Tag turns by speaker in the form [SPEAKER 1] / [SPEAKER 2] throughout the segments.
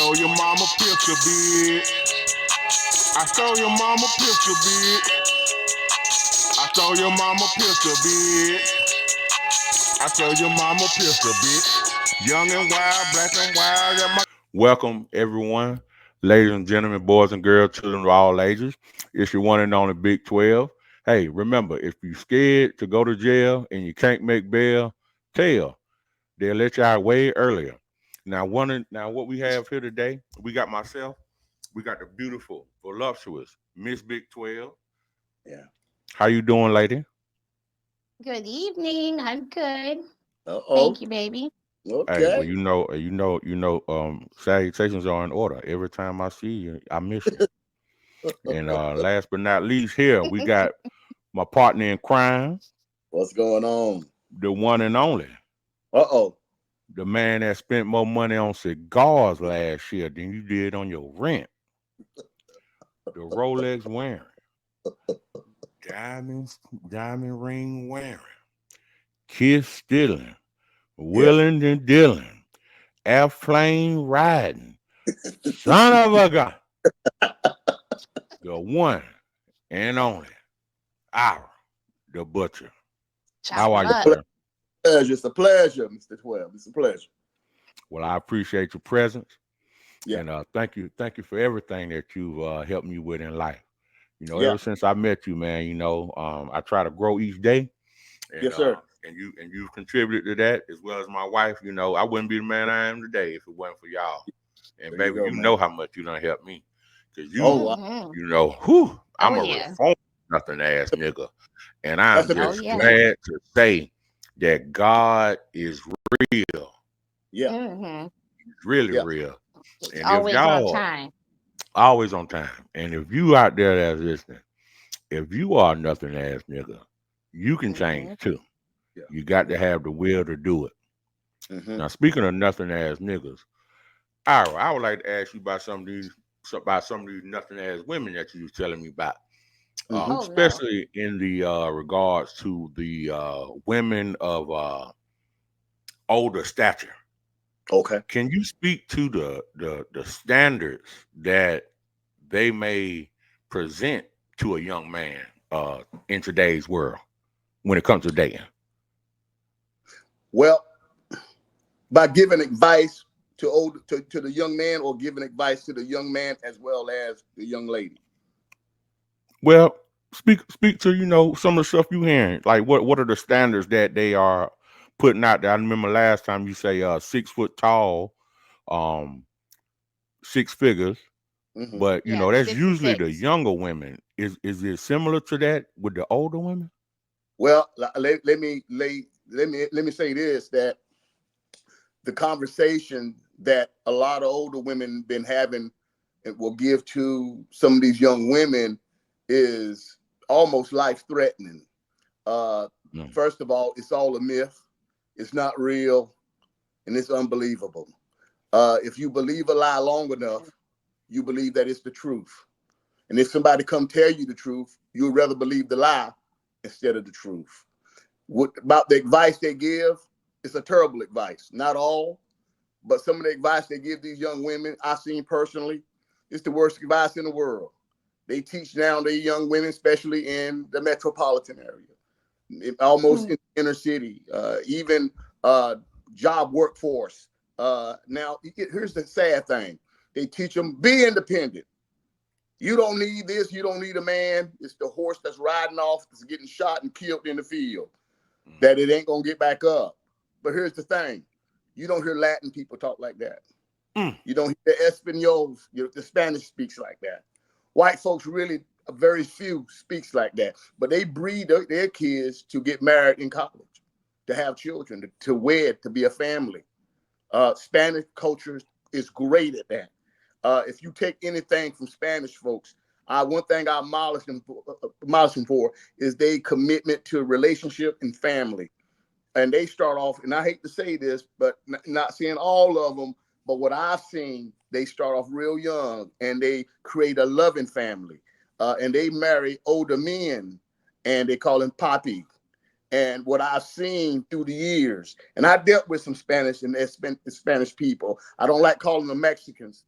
[SPEAKER 1] stole your mama picture, bitch. I stole your mama picture, bitch. I stole your mama picture, bitch. I stole your mama picture, bitch. Young and wild, black and wild. Welcome, everyone, ladies and gentlemen, boys and girls, children of all ages. It's your one and only Big 12. Hey, remember, if you're scared to go to jail and you can't make bail, tell. They'll let you out way earlier. Now what we have here today, we got myself, we got the beautiful, voluptuous Miss Big 12.
[SPEAKER 2] Yeah.
[SPEAKER 1] How you doing, lady?
[SPEAKER 3] Good evening. I'm good.
[SPEAKER 2] Uh-oh.
[SPEAKER 3] Thank you, baby.
[SPEAKER 1] Hey, well,
[SPEAKER 2] Okay.
[SPEAKER 1] salutations are in order. Every time I see you, I miss you. And last but not least, here we got my partner in crime,
[SPEAKER 2] What's going on?
[SPEAKER 1] the one and only,
[SPEAKER 2] Uh-oh.
[SPEAKER 1] the man that spent more money on cigars last year than you did on your rent. The Rolex wearing, diamonds, diamond ring wearing, kiss stealing,
[SPEAKER 2] Yeah.
[SPEAKER 1] willing and dealing, airplane riding, son of a gun, the one and only, our, the butcher. How
[SPEAKER 3] Chopping
[SPEAKER 1] are you,
[SPEAKER 3] up.
[SPEAKER 1] sir?
[SPEAKER 2] Pleasure. It's a pleasure, Mr. 12. It's a pleasure.
[SPEAKER 1] Well, I appreciate your presence,
[SPEAKER 2] Yeah.
[SPEAKER 1] and thank you for everything that you've helped me with in life.
[SPEAKER 2] Yeah.
[SPEAKER 1] Ever since I met you, man, I try to grow each day, and
[SPEAKER 2] Yes, sir.
[SPEAKER 1] you've contributed to that as well as my wife. I wouldn't be the man I am today if it wasn't for y'all. And
[SPEAKER 2] There you
[SPEAKER 1] baby,
[SPEAKER 2] go,
[SPEAKER 1] you
[SPEAKER 2] man.
[SPEAKER 1] know how much you done helped me, cause
[SPEAKER 2] Oh, wow.
[SPEAKER 3] Hmm.
[SPEAKER 1] I'm
[SPEAKER 3] Oh,
[SPEAKER 1] a
[SPEAKER 3] yeah.
[SPEAKER 1] reformed nothing ass nigga, and
[SPEAKER 2] That's
[SPEAKER 1] I'm
[SPEAKER 2] a
[SPEAKER 3] Oh,
[SPEAKER 1] just
[SPEAKER 3] yeah.
[SPEAKER 1] glad to say that God is real.
[SPEAKER 2] yeah.
[SPEAKER 3] Hmm.
[SPEAKER 1] He's really
[SPEAKER 2] Yeah.
[SPEAKER 1] real.
[SPEAKER 3] It's
[SPEAKER 1] And if
[SPEAKER 3] always on
[SPEAKER 1] y'all
[SPEAKER 3] time.
[SPEAKER 1] always on time, and if you out there that's listening, if you are nothing ass nigga, you can change
[SPEAKER 3] Hmm.
[SPEAKER 1] too.
[SPEAKER 2] Yeah.
[SPEAKER 1] You got to
[SPEAKER 2] Yeah.
[SPEAKER 1] have the will to do it.
[SPEAKER 2] Mm-hmm.
[SPEAKER 1] Now, speaking of nothing ass niggas, Ira, I would like to ask you about some of these nothing ass women that you was telling me about,
[SPEAKER 2] Mm-hmm.
[SPEAKER 3] Oh, no.
[SPEAKER 1] especially in the regards to the women of older stature.
[SPEAKER 2] Okay.
[SPEAKER 1] Can you speak to the standards that they may present to a young man in today's world when it comes to dating?
[SPEAKER 2] Well, by giving advice to the young man or giving advice to the young man as well as the young lady.
[SPEAKER 1] Well, speak to some of the stuff you hearing. Like what are the standards that they are putting out there? I remember last time you say 6 foot tall, um, six figures,
[SPEAKER 2] Mm-hmm.
[SPEAKER 1] but
[SPEAKER 3] Yeah,
[SPEAKER 1] that's
[SPEAKER 3] six and
[SPEAKER 1] usually the
[SPEAKER 3] six.
[SPEAKER 1] younger women. Is it similar to that with the older women?
[SPEAKER 2] Well, let me say this, that the conversation that a lot of older women been having and will give to some of these young women is almost life threatening. Uh,
[SPEAKER 1] Mm.
[SPEAKER 2] First of all, it's all a myth. It's not real, and it's unbelievable. If you believe a lie long enough, you believe that it's the truth. And if somebody come tell you the truth, you'd rather believe the lie instead of the truth. What about the advice they give? It's a terrible advice. Not all, but some of the advice they give these young women, I've seen personally, it's the worst advice in the world. They teach now the young women, especially in the metropolitan area, almost in the inner city, even uh, job workforce. Now, here's the sad thing. They teach them, be independent. You don't need this. You don't need a man. It's the horse that's riding off, that's getting shot and killed in the field,
[SPEAKER 1] Mm.
[SPEAKER 2] that it ain't going to get back up. But here's the thing. You don't hear Latin people talk like that.
[SPEAKER 1] Mm.
[SPEAKER 2] You don't hear the Espanols, the Spanish speaks like that. White folks really, very few speaks like that. But they breed their kids to get married in college, to have children, to wed, to be a family. Spanish culture is great at that. If you take anything from Spanish folks, one thing I admonish them for is their commitment to relationship and family. And they start off, and I hate to say this, but not seeing all of them, but what I've seen, they start off real young and they create a loving family. And they marry older men and they call them papi. And what I've seen through the years, and I dealt with some Spanish and Spanish people. I don't like calling them Mexicans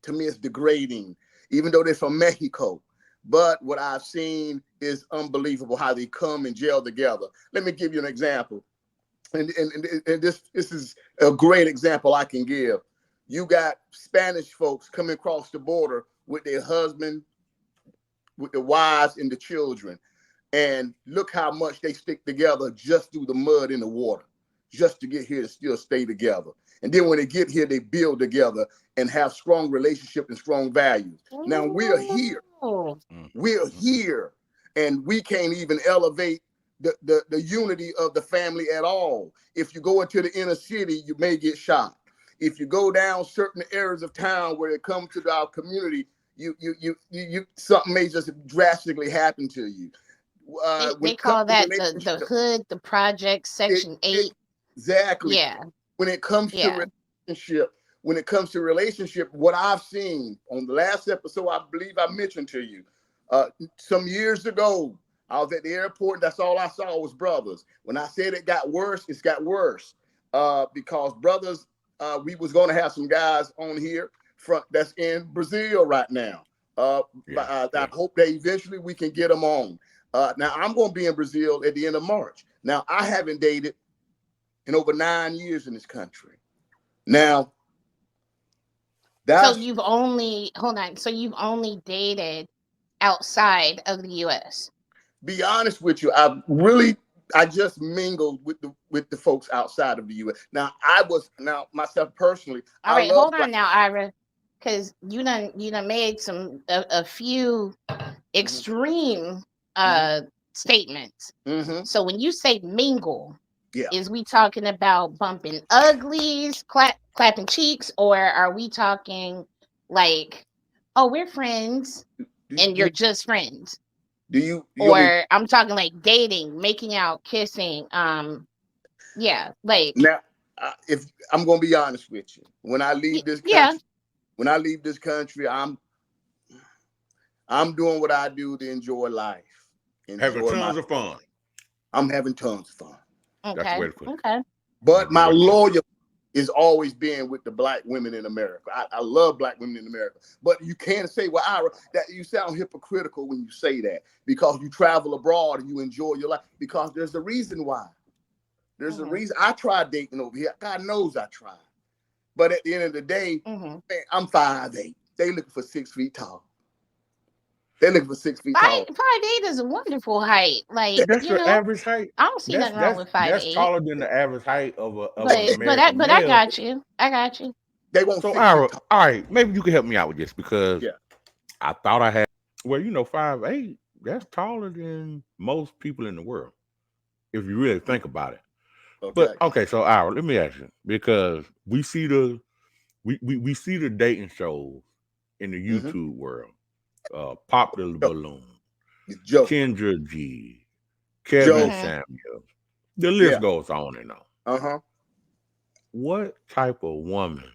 [SPEAKER 2] To me, it's degrading, even though they're from Mexico. But what I've seen is unbelievable how they come and gel together. Let me give you an example. And this is a great example I can give. You got Spanish folks coming across the border with their husband, with the wives and the children. And look how much they stick together just through the mud and the water, just to get here to still stay together. And then when they get here, they build together and have strong relationship and strong values. Now we're here.
[SPEAKER 3] Oh.
[SPEAKER 2] We're here. And we can't even elevate the unity of the family at all. If you go into the inner city, you may get shot. If you go down certain areas of town where it comes to our community, you something may just drastically happen to you.
[SPEAKER 3] They call that the hood, the project, Section 8.
[SPEAKER 2] Exactly.
[SPEAKER 3] Yeah.
[SPEAKER 2] When it comes to relationship, what I've seen on the last episode, I believe I mentioned to you, some years ago, I was at the airport, and that's all I saw was brothers. When I said it got worse, it's got worse. Because brothers, we was going to have some guys on here that's in Brazil right now. I hope that eventually we can get them on. Now, I'm going to be in Brazil at the end of March. Now, I haven't dated in over 9 years in this country. Now,
[SPEAKER 3] so you've only dated outside of the U.S.
[SPEAKER 2] Be honest with you, I just mingled with the folks outside of the U.S. Now, myself personally.
[SPEAKER 3] All right, hold on now, Ira, because you done made a few extreme statements.
[SPEAKER 2] Mm-hmm.
[SPEAKER 3] So when you say mingle,
[SPEAKER 2] yeah,
[SPEAKER 3] is we talking about bumping uglies, clapping cheeks, or are we talking like, oh, we're friends and you're just friends? Or I'm talking like dating, making out, kissing. Yeah, like
[SPEAKER 2] now. If I'm gonna be honest with you, when I leave this country, I'm doing what I do to enjoy life.
[SPEAKER 4] Having tons of fun.
[SPEAKER 2] I'm having tons of fun.
[SPEAKER 3] Okay. Okay.
[SPEAKER 2] But my loyalty is always being with the black women in America. I love black women in America. But you can't say, well, Ira, that you sound hypocritical when you say that, because you travel abroad and you enjoy your life. Because there's a reason why. There's a reason. I tried dating over here. God knows I tried. But at the end of the day, man, I'm 5'8". They looking for 6 feet tall. They're looking for 6 feet tall.
[SPEAKER 3] 5'8" is a wonderful height. Like,
[SPEAKER 4] that's your average height.
[SPEAKER 3] I don't see nothing wrong with 5'8".
[SPEAKER 4] That's taller than the average height of an American
[SPEAKER 3] male. I got you.
[SPEAKER 2] They won't.
[SPEAKER 4] So, all right, maybe you can help me out with this, because I thought I had. Well, 5'8". That's taller than most people in the world, if you really think about it. Okay. But okay, so Ira, let me ask you, because we see the dating shows in the YouTube world. Popular Balloon, Kendra G, Kevin Samuels. The list goes on and on. What type of woman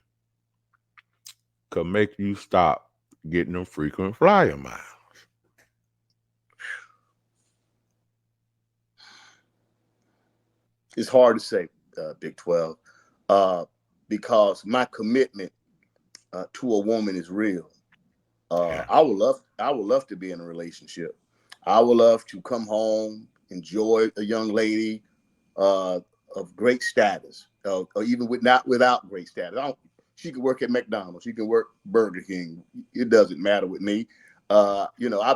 [SPEAKER 4] could make you stop getting them frequent flyer miles?
[SPEAKER 2] It's hard to say, Big 12, because my commitment to a woman is real. I would love to be in a relationship. I would love to come home, enjoy a young lady of great status, or even without great status. She can work at McDonald's. She can work Burger King. It doesn't matter with me. I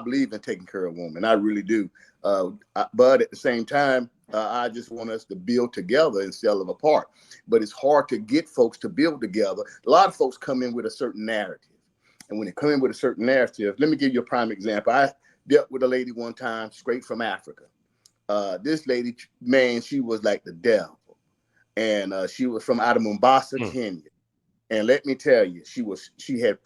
[SPEAKER 2] believe in taking care of women. I really do. But at the same time, I just want us to build together instead of apart. But it's hard to get folks to build together. A lot of folks come in with a certain narrative. And when they come in with a certain narrative, let me give you a prime example. I dealt with a lady one time straight from Africa. This lady, man, she was like the devil. And she was from out of Mombasa, Kenya. And let me tell you, she had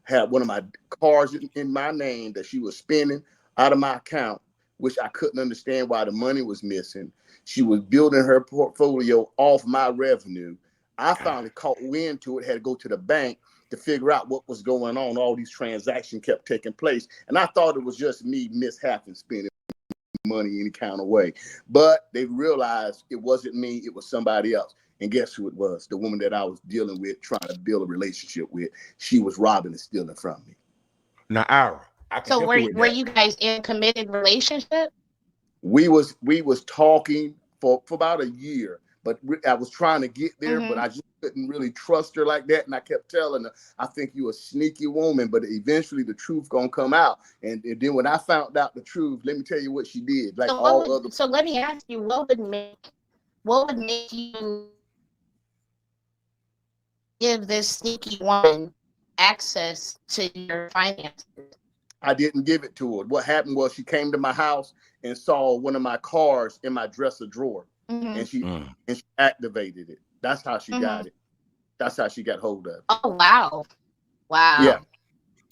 [SPEAKER 2] had one of my cars in my name that she was spending out of my account, which I couldn't understand why the money was missing. She was building her portfolio off my revenue. I finally caught wind to it, had to go to the bank to figure out what was going on. All these transactions kept taking place. And I thought it was just me mishapping spending money any kind of way. But they realized it wasn't me, it was somebody else. And guess who it was? The woman that I was dealing with, trying to build a relationship with. She was robbing and stealing from me.
[SPEAKER 4] Now, Ira, I can
[SPEAKER 3] So
[SPEAKER 4] help you with
[SPEAKER 3] were
[SPEAKER 4] that.
[SPEAKER 3] you guys in a committed relationship?
[SPEAKER 2] We was talking for about a year, but I was trying to get there, but I just couldn't really trust her like that. And I kept telling her, I think you a sneaky woman, but eventually the truth gonna come out. And then when I found out the truth, let me tell you what she did. Like
[SPEAKER 3] So let me ask you, what would make you give this sneaky woman access to your finances?
[SPEAKER 2] I didn't give it to her. What happened was she came to my house and saw one of my cards in my dresser drawer, and she activated it. That's how she got it. That's how she got hold of it.
[SPEAKER 3] Oh wow.
[SPEAKER 2] Yeah.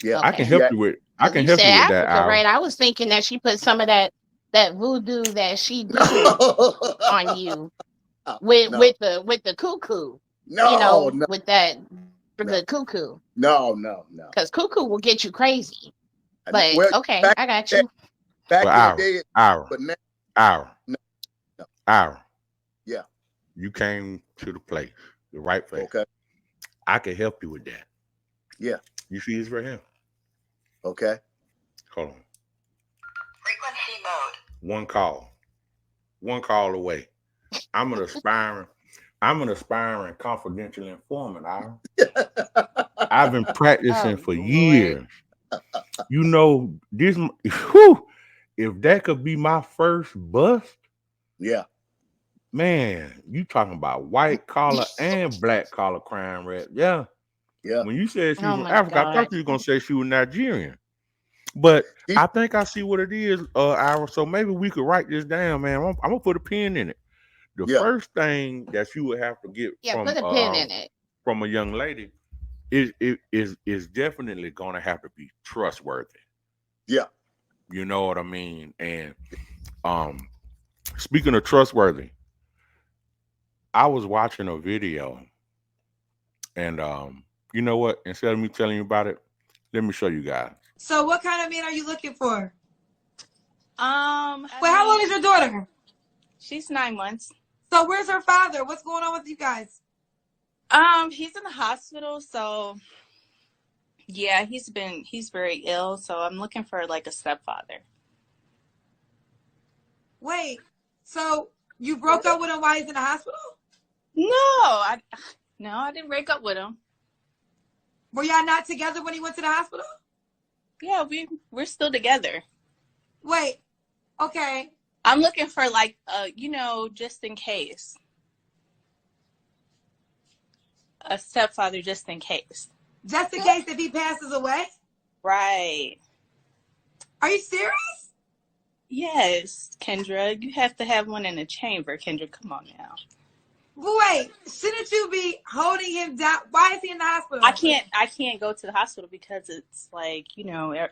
[SPEAKER 2] Yeah.
[SPEAKER 4] Okay. I can help you with that,
[SPEAKER 3] Africa, right? I was thinking that she put some of that voodoo that she do on you with the cuckoo.
[SPEAKER 2] No,
[SPEAKER 3] with that the cuckoo.
[SPEAKER 2] No.
[SPEAKER 3] Because cuckoo will get you crazy. But okay, I got you.
[SPEAKER 2] Back in the day, but now,
[SPEAKER 4] Hour.
[SPEAKER 2] Yeah.
[SPEAKER 4] You came to the right place.
[SPEAKER 2] Okay.
[SPEAKER 4] I can help you with that.
[SPEAKER 2] Yeah.
[SPEAKER 4] You see this right here?
[SPEAKER 2] Okay.
[SPEAKER 4] Hold on.
[SPEAKER 5] Frequency mode.
[SPEAKER 4] One call away. I'm an aspiring confidential informant, Ira. I've been practicing for years. You know, this, if that could be my first bust,
[SPEAKER 2] yeah,
[SPEAKER 4] man, you talking about white collar and black collar crime rate. Yeah. When you said she was from Africa, I thought you were gonna say she was Nigerian. But I think I see what it is, Ira. So maybe we could write this down, man. I'm gonna put a pin in it. The first thing that you would have to get
[SPEAKER 3] put a pin in it
[SPEAKER 4] from a young lady is definitely gonna have to be trustworthy.
[SPEAKER 2] Yeah.
[SPEAKER 4] You know what I mean? And speaking of trustworthy, I was watching a video, and you know what? Instead of me telling you about it, let me show you guys.
[SPEAKER 5] So what kind of man are you looking for? Wait, how old is your daughter?
[SPEAKER 6] She's 9 months.
[SPEAKER 5] So where's her father? What's going on with you guys?
[SPEAKER 6] He's in the hospital, so yeah, he's very ill, so I'm looking for like a stepfather.
[SPEAKER 5] Wait, so you broke up with him while he's in the hospital?
[SPEAKER 6] No, I didn't break up with him.
[SPEAKER 5] Were y'all not together when he went to the hospital?
[SPEAKER 6] Yeah, we're still together.
[SPEAKER 5] Wait, okay.
[SPEAKER 6] I'm looking for like just in case. A stepfather just in case.
[SPEAKER 5] Just in case if he passes away?
[SPEAKER 6] Right.
[SPEAKER 5] Are you serious?
[SPEAKER 6] Yes, Kendra. You have to have one in the chamber, Kendra. Come on now.
[SPEAKER 5] Wait, shouldn't you be holding him down? Why is he in the hospital?
[SPEAKER 6] I can't go to the hospital because it's like,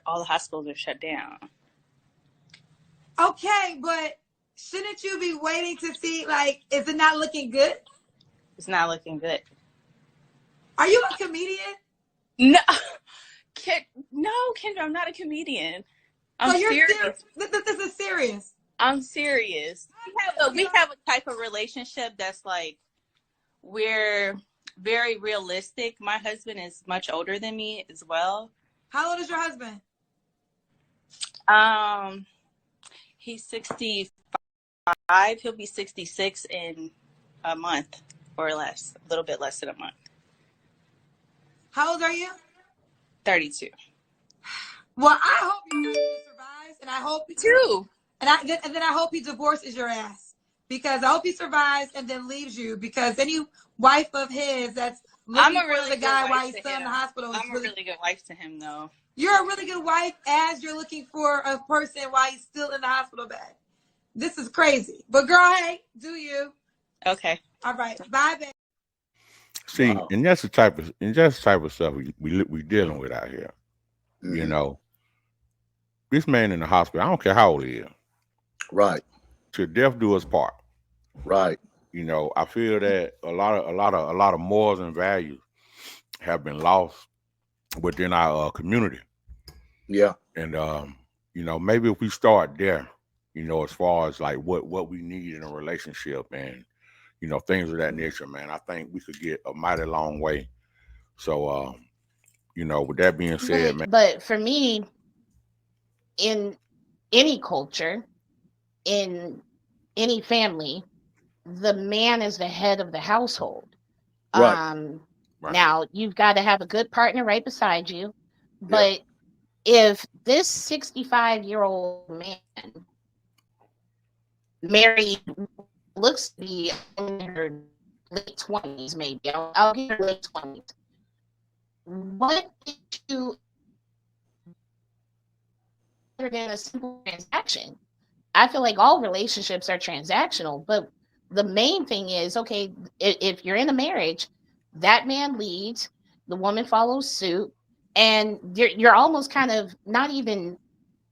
[SPEAKER 6] all the hospitals are shut down.
[SPEAKER 5] Okay, but shouldn't you be waiting to see, like, is it not looking good?
[SPEAKER 6] It's not looking good.
[SPEAKER 5] Are you a comedian?
[SPEAKER 6] No, Kendra, I'm not a comedian. I'm serious.
[SPEAKER 5] This is serious.
[SPEAKER 6] I'm serious. We have a type of relationship that's like, we're very realistic. My husband is much older than me as well.
[SPEAKER 5] How old is your husband?
[SPEAKER 6] He's 65. He'll be 66 in a month or less, a little bit less than a month.
[SPEAKER 5] How old are you?
[SPEAKER 6] 32.
[SPEAKER 5] Well, I hope he survives, and I hope he
[SPEAKER 6] too.
[SPEAKER 5] And then I hope he divorces your ass, because I hope he survives and then leaves you, because any wife of his that's looking for the guy while he's still in the hospital.
[SPEAKER 6] I'm a really good wife to him, though.
[SPEAKER 5] You're a really good wife as you're looking for a person while he's still in the hospital bed. This is crazy. But girl, hey, do you?
[SPEAKER 6] Okay.
[SPEAKER 5] All right. Bye, babe.
[SPEAKER 4] See, and that's the type of stuff we dealing with out here. Mm-hmm. You know, this man in the hospital, I don't care how old he is.
[SPEAKER 2] Right.
[SPEAKER 4] Till death do us part.
[SPEAKER 2] Right.
[SPEAKER 4] You know, I feel that a lot of morals and values have been lost within our community.
[SPEAKER 2] Yeah.
[SPEAKER 4] And maybe if we start there, as far as like what we need in a relationship, and things of that nature, man. I think we could get a mighty long way. So, with that being said, man.
[SPEAKER 3] But for me, in any culture, in any family, the man is the head of the household.
[SPEAKER 2] Right.
[SPEAKER 4] Right.
[SPEAKER 3] Now you've got to have a good partner right beside you. But if this 65-year-old man married, looks to be in her late 20s, maybe I'll give her late 20s. What did you other than a simple transaction? I feel like all relationships are transactional, but the main thing is, okay, if you're in a marriage, that man leads, the woman follows suit, and you're almost kind of not even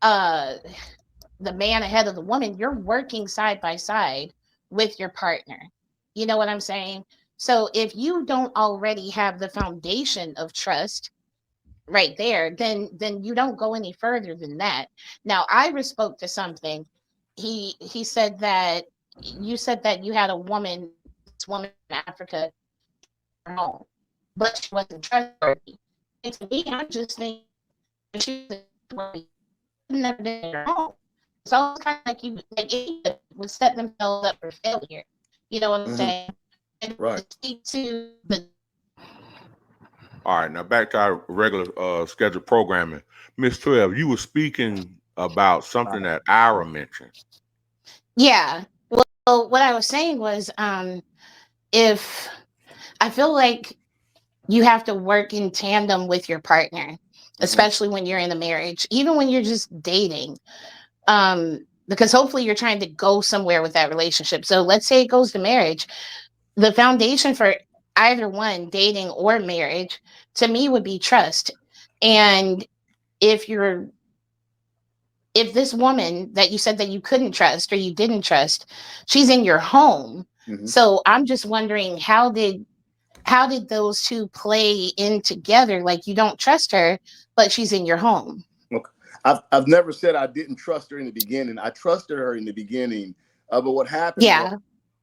[SPEAKER 3] the man ahead of the woman. You're working side by side with your partner. You know what I'm saying? So if you don't already have the foundation of trust right there, then you don't go any further than that. Now, Iris spoke to something. He said that you said that you had a woman, this woman in Africa, home, but she wasn't trustworthy. And to me, I'm just thinking she was never did her home. So it's kind of like you like would set themselves up for failure. You know what I'm saying? And
[SPEAKER 2] right.
[SPEAKER 3] Speak to the.
[SPEAKER 4] All right, now back to our regular scheduled programming. Miss 12, you were speaking about something that Ira mentioned.
[SPEAKER 3] Yeah. Well, what I was saying was, if I feel like you have to work in tandem with your partner, especially when you're in a marriage, even when you're just dating, because hopefully you're trying to go somewhere with that relationship. So let's say it goes to marriage. The foundation for either one, dating or marriage, to me would be trust. And if this woman that you said that you couldn't trust or you didn't trust, she's in your home. So I'm just wondering, how did those two play in together? Like, you don't trust her, but she's in your home.
[SPEAKER 2] Okay. I've never said I didn't trust her in the beginning. I trusted her in the beginting. But what happened was,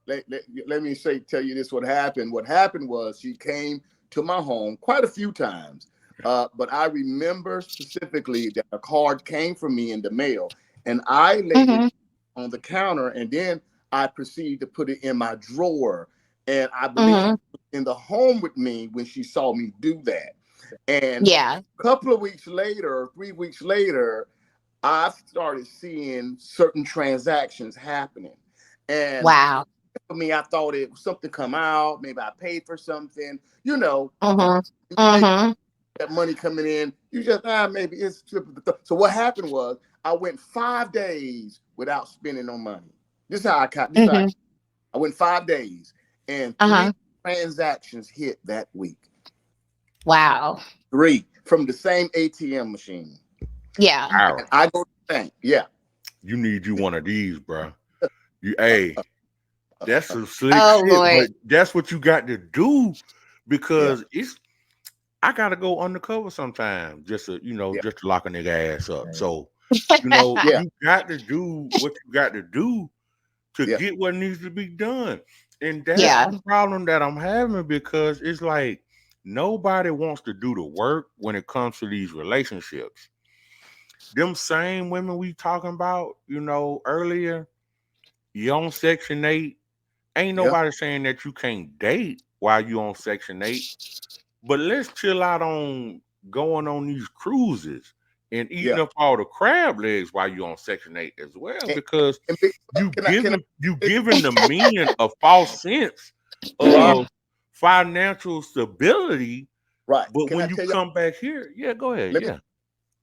[SPEAKER 2] let me tell you this, what happened. What happened was she came to my home quite a few times. But I remember specifically that a card came from me in the mail, and I laid it on the counter, and then I proceeded to put it in my drawer. And I believe she was in the home with me when she saw me do that. And a couple of weeks later, 3 weeks later, I started seeing certain transactions happening. And for me, I thought it was something come out. Maybe I paid for something, that money coming in. You just, maybe it's. So what happened was, I went 5 days without spending no money. This is how I went 5 days, and 3 transactions hit that week.
[SPEAKER 3] Wow.
[SPEAKER 2] 3 from the same ATM machine.
[SPEAKER 3] Yeah.
[SPEAKER 2] And I go to the bank. Yeah.
[SPEAKER 4] You need you one of these, bro. That's some slick shit.
[SPEAKER 3] Lord.
[SPEAKER 4] But that's what you got to do, because I gotta go undercover sometimes just to, just to lock a nigga ass up. So, you got to do what you got to do to get what needs to be done. And that's the problem that I'm having, because it's like nobody wants to do the work when it comes to these relationships. Them same women we talking about, earlier, you on Section 8. Ain't nobody saying that you can't date while you on Section 8. But let's chill out on going on these cruises and eating up all the crab legs while you're on Section 8 as well, because you giving the men a false sense of financial stability.
[SPEAKER 2] Right.
[SPEAKER 4] But when you come back here, go ahead.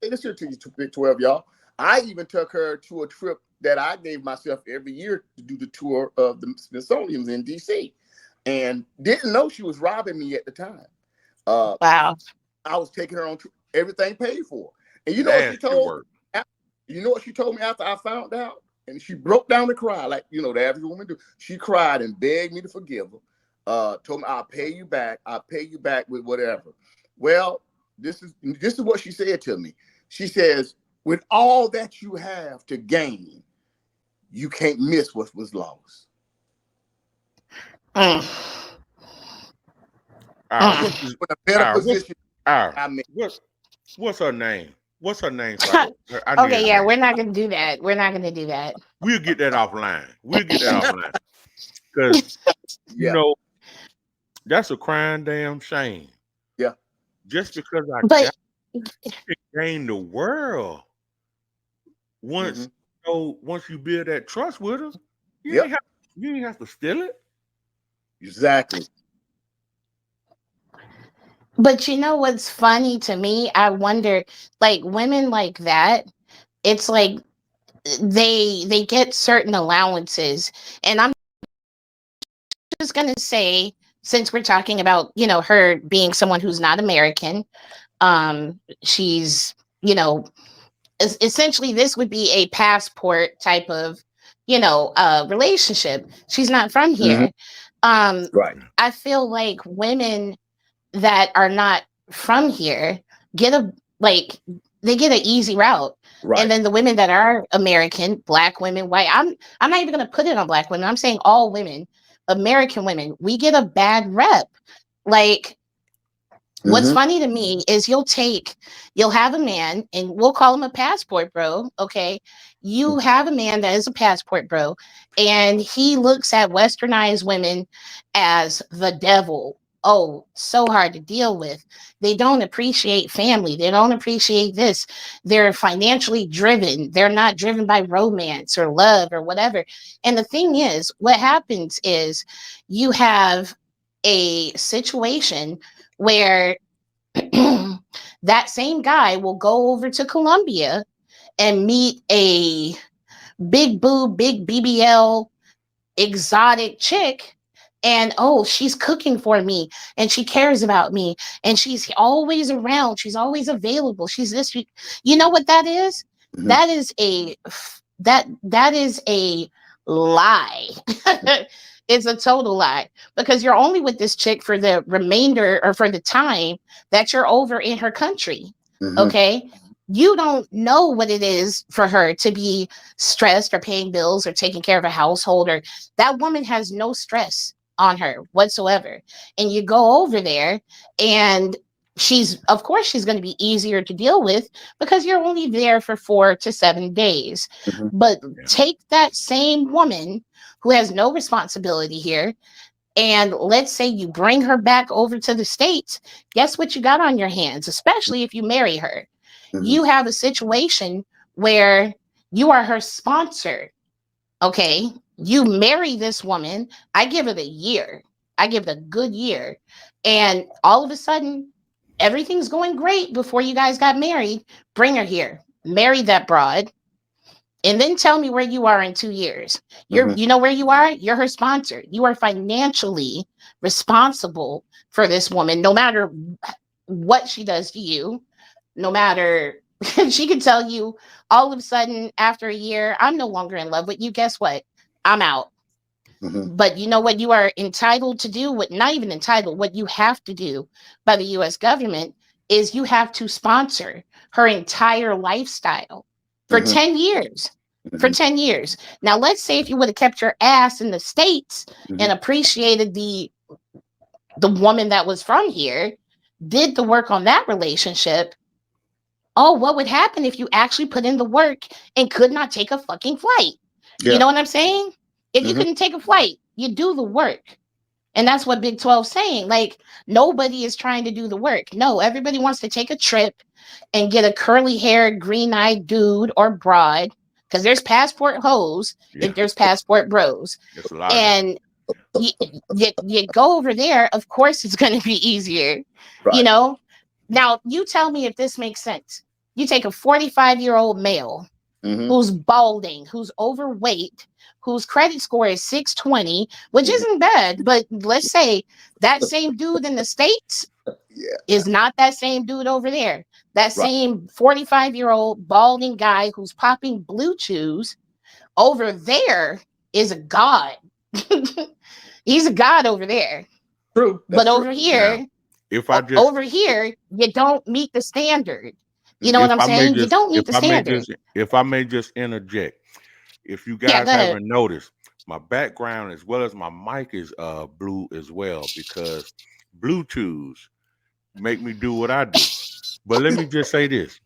[SPEAKER 2] Let's hear to you, 12, y'all. I even took her to a trip that I gave myself every year to do the tour of the Smithsonian in D.C. and didn't know she was robbing me at the time.
[SPEAKER 3] Wow.
[SPEAKER 2] I was taking her on everything paid for. And you know what she told me? You know what she told me after I found out? And she broke down and cried, like, the average woman do. She cried and begged me to forgive her. Told me, I'll pay you back. I'll pay you back with whatever. Well, this is what she said to me. She says, with all that you have to gain, you can't miss what was lost. What's a better position?
[SPEAKER 4] What's her name? What's her name? So
[SPEAKER 3] okay, yeah, we're not gonna do that. We're not gonna do that.
[SPEAKER 4] We'll get that offline. Because you know that's a crying damn shame.
[SPEAKER 2] Yeah.
[SPEAKER 4] Just because gain the world. Once you build that trust with her, you ain't have to steal it.
[SPEAKER 2] Exactly.
[SPEAKER 3] But you know what's funny to me? I wonder, like women like that, it's like they get certain allowances. And I'm just gonna say, since we're talking about, her being someone who's not American, she's, essentially this would be a passport type of, relationship. She's not from here.
[SPEAKER 2] Right.
[SPEAKER 3] I feel like women that are not from here get they get an easy route. Right. And then the women that are American, black women, white, I'm not even gonna put it on black women. I'm saying all women, American women, we get a bad rep. Like, what's funny to me is you'll have a man, and we'll call him a passport bro. Okay. You have a man that is a passport bro, and he looks at westernized women as the devil. Oh, so hard to deal with. They don't appreciate family. They don't appreciate this. They're financially driven. They're not driven by romance or love or whatever. And the thing is, what happens is you have a situation where that same guy will go over to Colombia and meet a big boob, big BBL, exotic chick. And she's cooking for me, and she cares about me, and she's always around. She's always available. She's this. You know what that is? That is a lie. It's a total lie, because you're only with this chick for the remainder, or for the time that you're over in her country. Okay. You don't know what it is for her to be stressed or paying bills or taking care of a household, or that woman has no stress on her whatsoever. And you go over there, and of course she's going to be easier to deal with, because you're only there for 4 to 7 days. But take that same woman who has no responsibility here, and let's say you bring her back over to the States. Guess what you got on your hands, especially if you marry her? You have a situation where you are her sponsor. Okay. You marry this woman. I give it a year. I give it a good year. And all of a sudden, everything's going great before you guys got married. Bring her here. Marry that broad. And then tell me where you are in 2 years. You know where you are? You're her sponsor. You are financially responsible for this woman, no matter what she does to you. No matter, she can tell you all of a sudden after a year, I'm no longer in love with you. Guess what? I'm out. But you know what you are entitled to do? Not even entitled, what you have to do by the US government is you have to sponsor her entire lifestyle for 10 years. For 10 years. Now, let's say if you would have kept your ass in the States and appreciated the woman that was from here, did the work on that relationship. What would happen if you actually put in the work and could not take a fucking flight? Yeah. You know what I'm saying? If you couldn't take a flight, you do the work. And that's what Big 12's saying. Like, nobody is trying to do the work. No, everybody wants to take a trip and get a curly-haired, green-eyed dude or broad, because there's passport hoes if there's passport bros. And you go over there, of course it's going to be easier, right. Now, you tell me if this makes sense. You take a 45-year-old male who's balding, who's overweight, whose credit score is 620, which isn't bad, but let's say that same dude in the States is not that same dude over there. That same 45-year-old balding guy who's popping blue chews over there is a god. He's a god over there.
[SPEAKER 2] True.
[SPEAKER 3] But over here, over here, you don't meet the standard. You know what I'm saying? You don't meet the standard.
[SPEAKER 4] If I may just interject, if you guys haven't noticed, my background as well as my mic is blue as well, because Bluetooth make me do what I do. But let me just say this.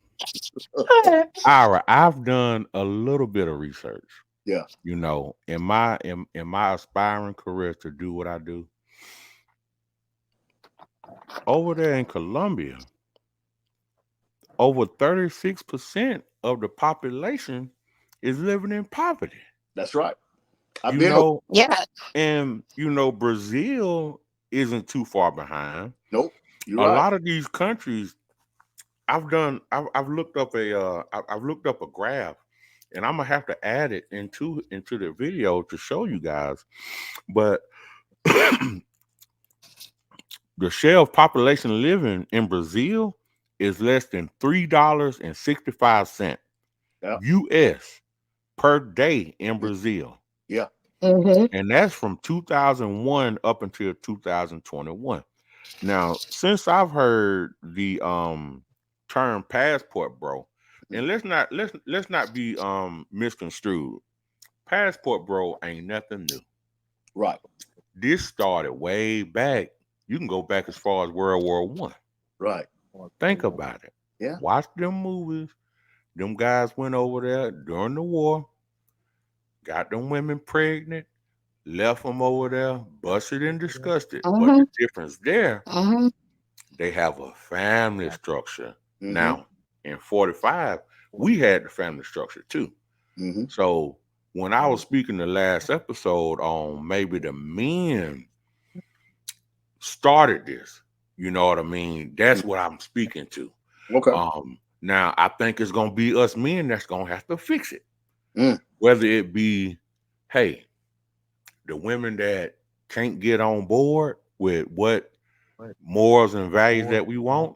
[SPEAKER 4] Ira, I've done a little bit of research.
[SPEAKER 2] Yeah.
[SPEAKER 4] You know, in my aspiring career to do what I do. Over there in Colombia, over 36% of the population is living in poverty.
[SPEAKER 2] That's right.
[SPEAKER 4] I've been yeah. And Brazil isn't too far behind.
[SPEAKER 2] Nope. You're
[SPEAKER 4] a
[SPEAKER 2] right.
[SPEAKER 4] lot of these countries, I've looked up a graph, and I'm gonna have to add it into the video to show you guys. But the share of population living in Brazil is less than $3.65 US per day in Brazil.
[SPEAKER 2] Yeah.
[SPEAKER 4] And that's from 2001 up until 2021. Now, since I've heard the term passport, bro, and let's not be misconstrued. Passport, bro, ain't nothing new.
[SPEAKER 2] Right.
[SPEAKER 4] This started way back. You can go back as far as World War I.
[SPEAKER 2] Right.
[SPEAKER 4] Think about it.
[SPEAKER 2] Yeah.
[SPEAKER 4] Watch them movies. Them guys went over there during the war, got them women pregnant, left them over there, busted and disgusted. But the difference there, they have a family structure. Now, in 45, we had the family structure too. So when I was speaking the last episode on maybe the men started this, you know what I mean? That's what I'm speaking to.
[SPEAKER 2] Okay.
[SPEAKER 4] Now I think it's gonna be us men that's gonna have to fix it. Whether it be, hey, the women that can't get on board with what morals and values that we want,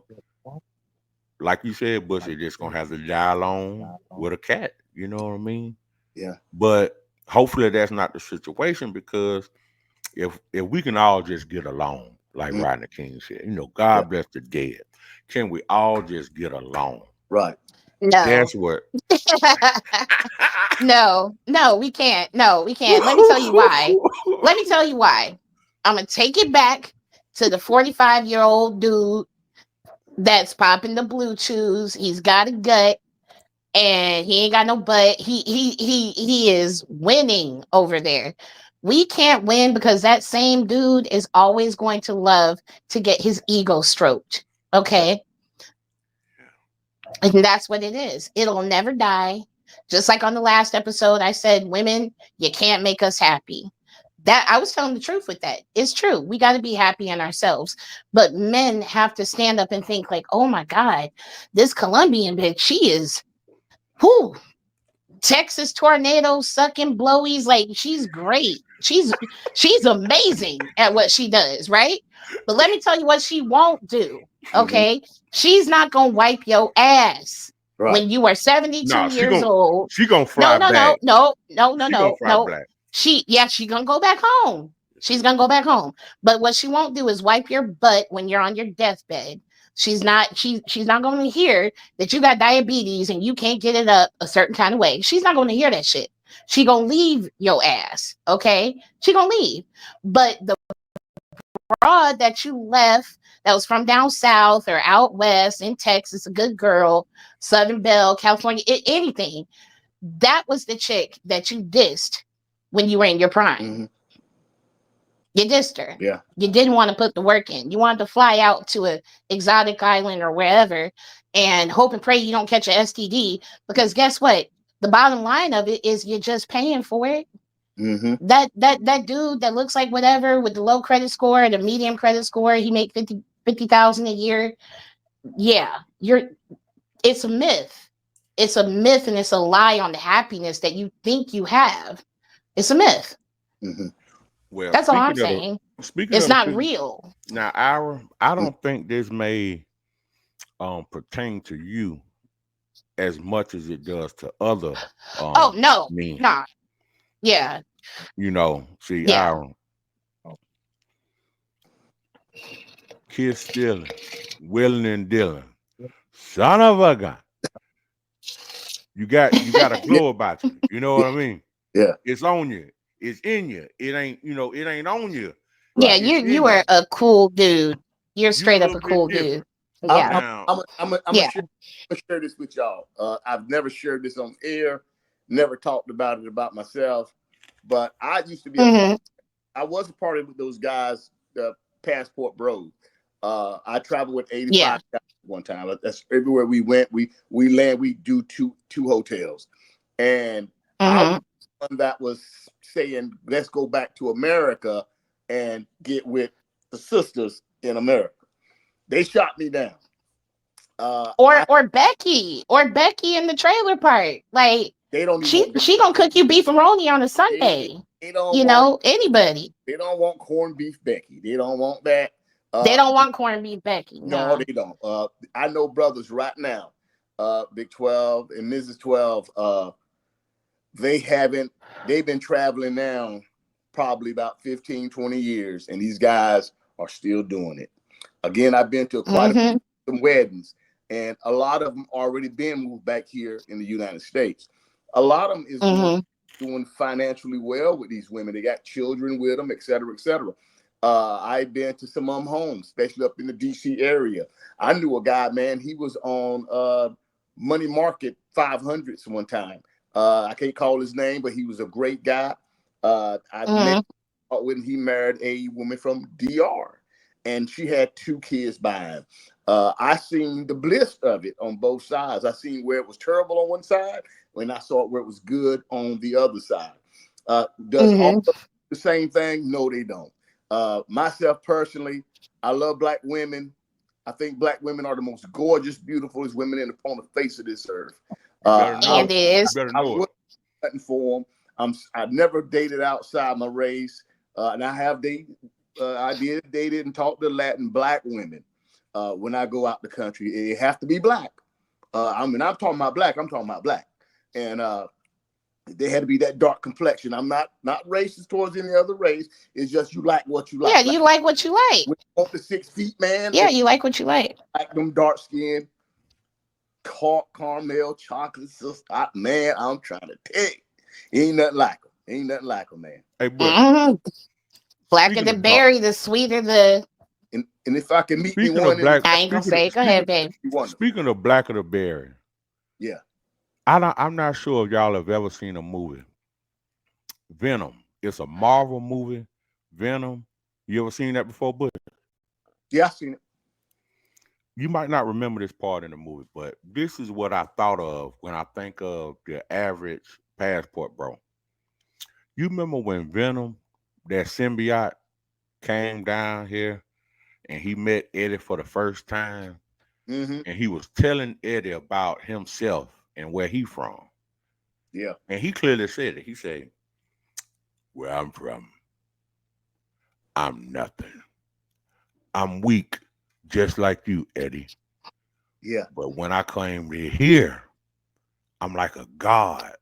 [SPEAKER 4] like you said, Bush, they're just gonna have to die alone with a cat. You know what I mean?
[SPEAKER 2] Yeah.
[SPEAKER 4] But hopefully that's not the situation, because if we can all just get along, like Rodney King said, God bless the dead. Can we all just get along?
[SPEAKER 2] Right.
[SPEAKER 3] No.
[SPEAKER 4] That's what.
[SPEAKER 3] No, we can't. No, we can't. Let me tell you why. I'm going to take it back to the 45-year-old dude that's popping the blue chews. He's got a gut and he ain't got no butt. He is winning over there. We can't win because that same dude is always going to love to get his ego stroked. Okay. And that's what it is. It'll never die. Just like on the last episode, I said, women, you can't make us happy. That I was telling the truth with that. It's true. We got to be happy in ourselves. But men have to stand up and think like, oh my God, this Colombian bitch, she is, whoo, Texas tornado sucking blowies. Like, she's great. She's amazing at what she does, right? But let me tell you what she won't do. Okay. She's not gonna wipe your ass when you are 72 years old.
[SPEAKER 4] She gonna fly back.
[SPEAKER 3] No.
[SPEAKER 4] Black.
[SPEAKER 3] She's gonna go back home. She's gonna go back home. But what she won't do is wipe your butt when you're on your deathbed. She's not going to hear that you got diabetes and you can't get it up a certain kind of way. She's not going to hear that shit. She gonna leave your ass. Okay. She gonna leave. But the broad that you left that was from down south or out west in Texas, a good girl, Southern Belle, California, anything, that was the chick that you dissed when you were in your prime. You dissed her.
[SPEAKER 2] Yeah.
[SPEAKER 3] You didn't want to put the work in. You wanted to fly out to an exotic island or wherever and hope and pray you don't catch an STD, because guess what? The bottom line of it is you're just paying for it. That dude that looks like whatever with the low credit score, the medium credit score, he make 50,000 a year. Yeah, it's a myth. It's a myth, and it's a lie on the happiness that you think you have. It's a myth.
[SPEAKER 4] Well,
[SPEAKER 3] that's all I'm saying. It's not real.
[SPEAKER 4] Now, I don't think this may pertain to you as much as it does to other men.
[SPEAKER 3] Nah. Yeah.
[SPEAKER 4] See, Aaron, kiss stealing, willing and dealing, son of a gun. You got a glow about you. You know what I mean?
[SPEAKER 2] Yeah.
[SPEAKER 4] It's on you. It's in you. It ain't, it ain't on you.
[SPEAKER 3] Yeah,
[SPEAKER 4] It's in
[SPEAKER 3] you are
[SPEAKER 4] you.
[SPEAKER 3] a cool dude. You're
[SPEAKER 4] You a
[SPEAKER 3] straight up
[SPEAKER 4] little
[SPEAKER 3] a
[SPEAKER 4] bit
[SPEAKER 3] cool
[SPEAKER 4] different.
[SPEAKER 3] dude. Yeah.
[SPEAKER 4] Now,
[SPEAKER 2] I'm gonna
[SPEAKER 3] Yeah.
[SPEAKER 2] share this with y'all. I've never shared this on air, never talked about it about myself, but I used to be I was a part of those guys, Passport Bros. I traveled with 85 guys one time. That's everywhere we went. We land. We do two hotels, and I was one that was saying, "Let's go back to America and get with the sisters in America." They shot me down.
[SPEAKER 3] Or Becky in the trailer park. Like
[SPEAKER 2] they don't
[SPEAKER 3] she
[SPEAKER 2] even
[SPEAKER 3] gonna cook you beefaroni on a Sunday.
[SPEAKER 2] They don't
[SPEAKER 3] Anybody.
[SPEAKER 2] They don't want corned beef Becky. They don't want that.
[SPEAKER 3] They don't want corned beef Becky.
[SPEAKER 2] No, they don't. I know brothers right now, Big 12 and Mrs. 12. They've been traveling now probably about 15, 20 years, and these guys are still doing it. Again, I've been to quite a few some weddings, and a lot of them already been moved back here in the United States. A lot of them is doing financially well with these women. They got children with them, et cetera, et cetera. I've been to some of them homes, especially up in the DC area. I knew a guy, man, he was on Money Market 500s one time. I can't call his name, but he was a great guy. I met when he married a woman from DR, and she had 2 kids by him. I seen the bliss of it on both sides. I seen where it was terrible on one side, when I saw it where it was good on the other side. Does all the same thing? No, they don't. Myself personally, I love black women. I think black women are the most gorgeous, beautiful women on the face of this earth.
[SPEAKER 3] And is.
[SPEAKER 2] I wouldn't nothing for them. I've never dated outside my race, and I have dated. I did dated and talked to Latin black women when I go out the country. It have to be black. I'm talking about black. I'm talking about black, and they had to be that dark complexion. I'm not racist towards any other race. It's just you like what you like.
[SPEAKER 3] Yeah, you like what you like.
[SPEAKER 2] When you want the 6 feet, man.
[SPEAKER 3] Yeah, you like what you like.
[SPEAKER 2] Like them dark skin, caramel, chocolate, sister. Man, I'm trying to tell you, ain't nothing like them. Ain't nothing like them, man.
[SPEAKER 4] Hey, bro.
[SPEAKER 3] Blacker the berry, the sweeter the.
[SPEAKER 2] And if I can meet
[SPEAKER 4] speaking
[SPEAKER 2] me one,
[SPEAKER 3] I ain't gonna say. Go ahead, babe.
[SPEAKER 4] Speaking of blacker the berry,
[SPEAKER 2] yeah,
[SPEAKER 4] I'm not sure if y'all have ever seen a movie, Venom. It's a Marvel movie, Venom. You ever seen that before, Butch?
[SPEAKER 2] Yeah, I've seen it.
[SPEAKER 4] You might not remember this part in the movie, but this is what I thought of when I think of the average Passport Bro. You remember when Venom, that symbiote, came down here and he met Eddie for the first time, and he was telling Eddie about himself and where he from.
[SPEAKER 2] Yeah.
[SPEAKER 4] And he clearly said it. He said, "Where I'm from, I'm nothing. I'm weak, just like you, Eddie.
[SPEAKER 2] Yeah.
[SPEAKER 4] But when I came to here, I'm like a god."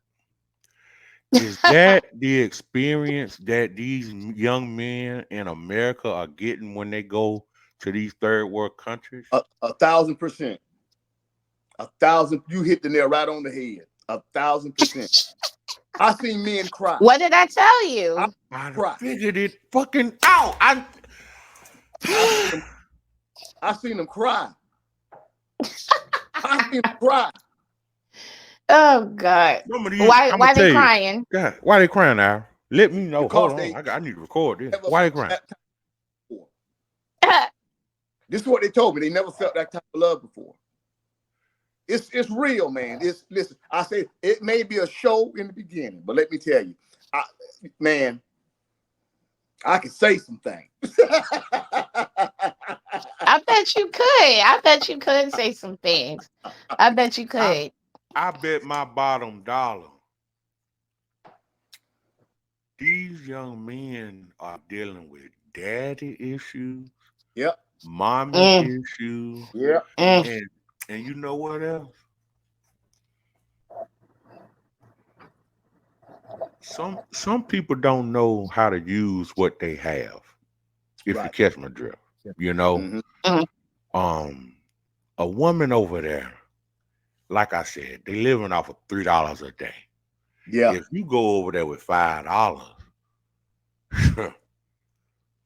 [SPEAKER 4] Is that the experience that these young men in America are getting when they go to these third world countries?
[SPEAKER 2] 1,000%. 1,000. You hit the nail right on the head. 1,000%. I seen men cry.
[SPEAKER 3] What did I tell you?
[SPEAKER 4] I figured it fucking out. I
[SPEAKER 2] seen them cry. I seen them cry.
[SPEAKER 3] Oh God! Why they crying?
[SPEAKER 4] God, why they crying now? Let me know. Because hold on, I need to record this. Why they crying?
[SPEAKER 2] This is what they told me. They never felt that type of love before. It's real, man. Listen. I say it may be a show in the beginning, but let me tell you, man, I can say some things.
[SPEAKER 3] I bet you could. I bet you could say some things. I bet you could.
[SPEAKER 4] I bet my bottom dollar these young men are dealing with daddy issues.
[SPEAKER 2] Yep.
[SPEAKER 4] Mommy issues.
[SPEAKER 2] Yep.
[SPEAKER 4] And you know what else? Some people don't know how to use what they have. If you catch my drift, you know. A woman over there, like I said, they living off of $3 a day.
[SPEAKER 2] Yeah.
[SPEAKER 4] If you go over there with $5,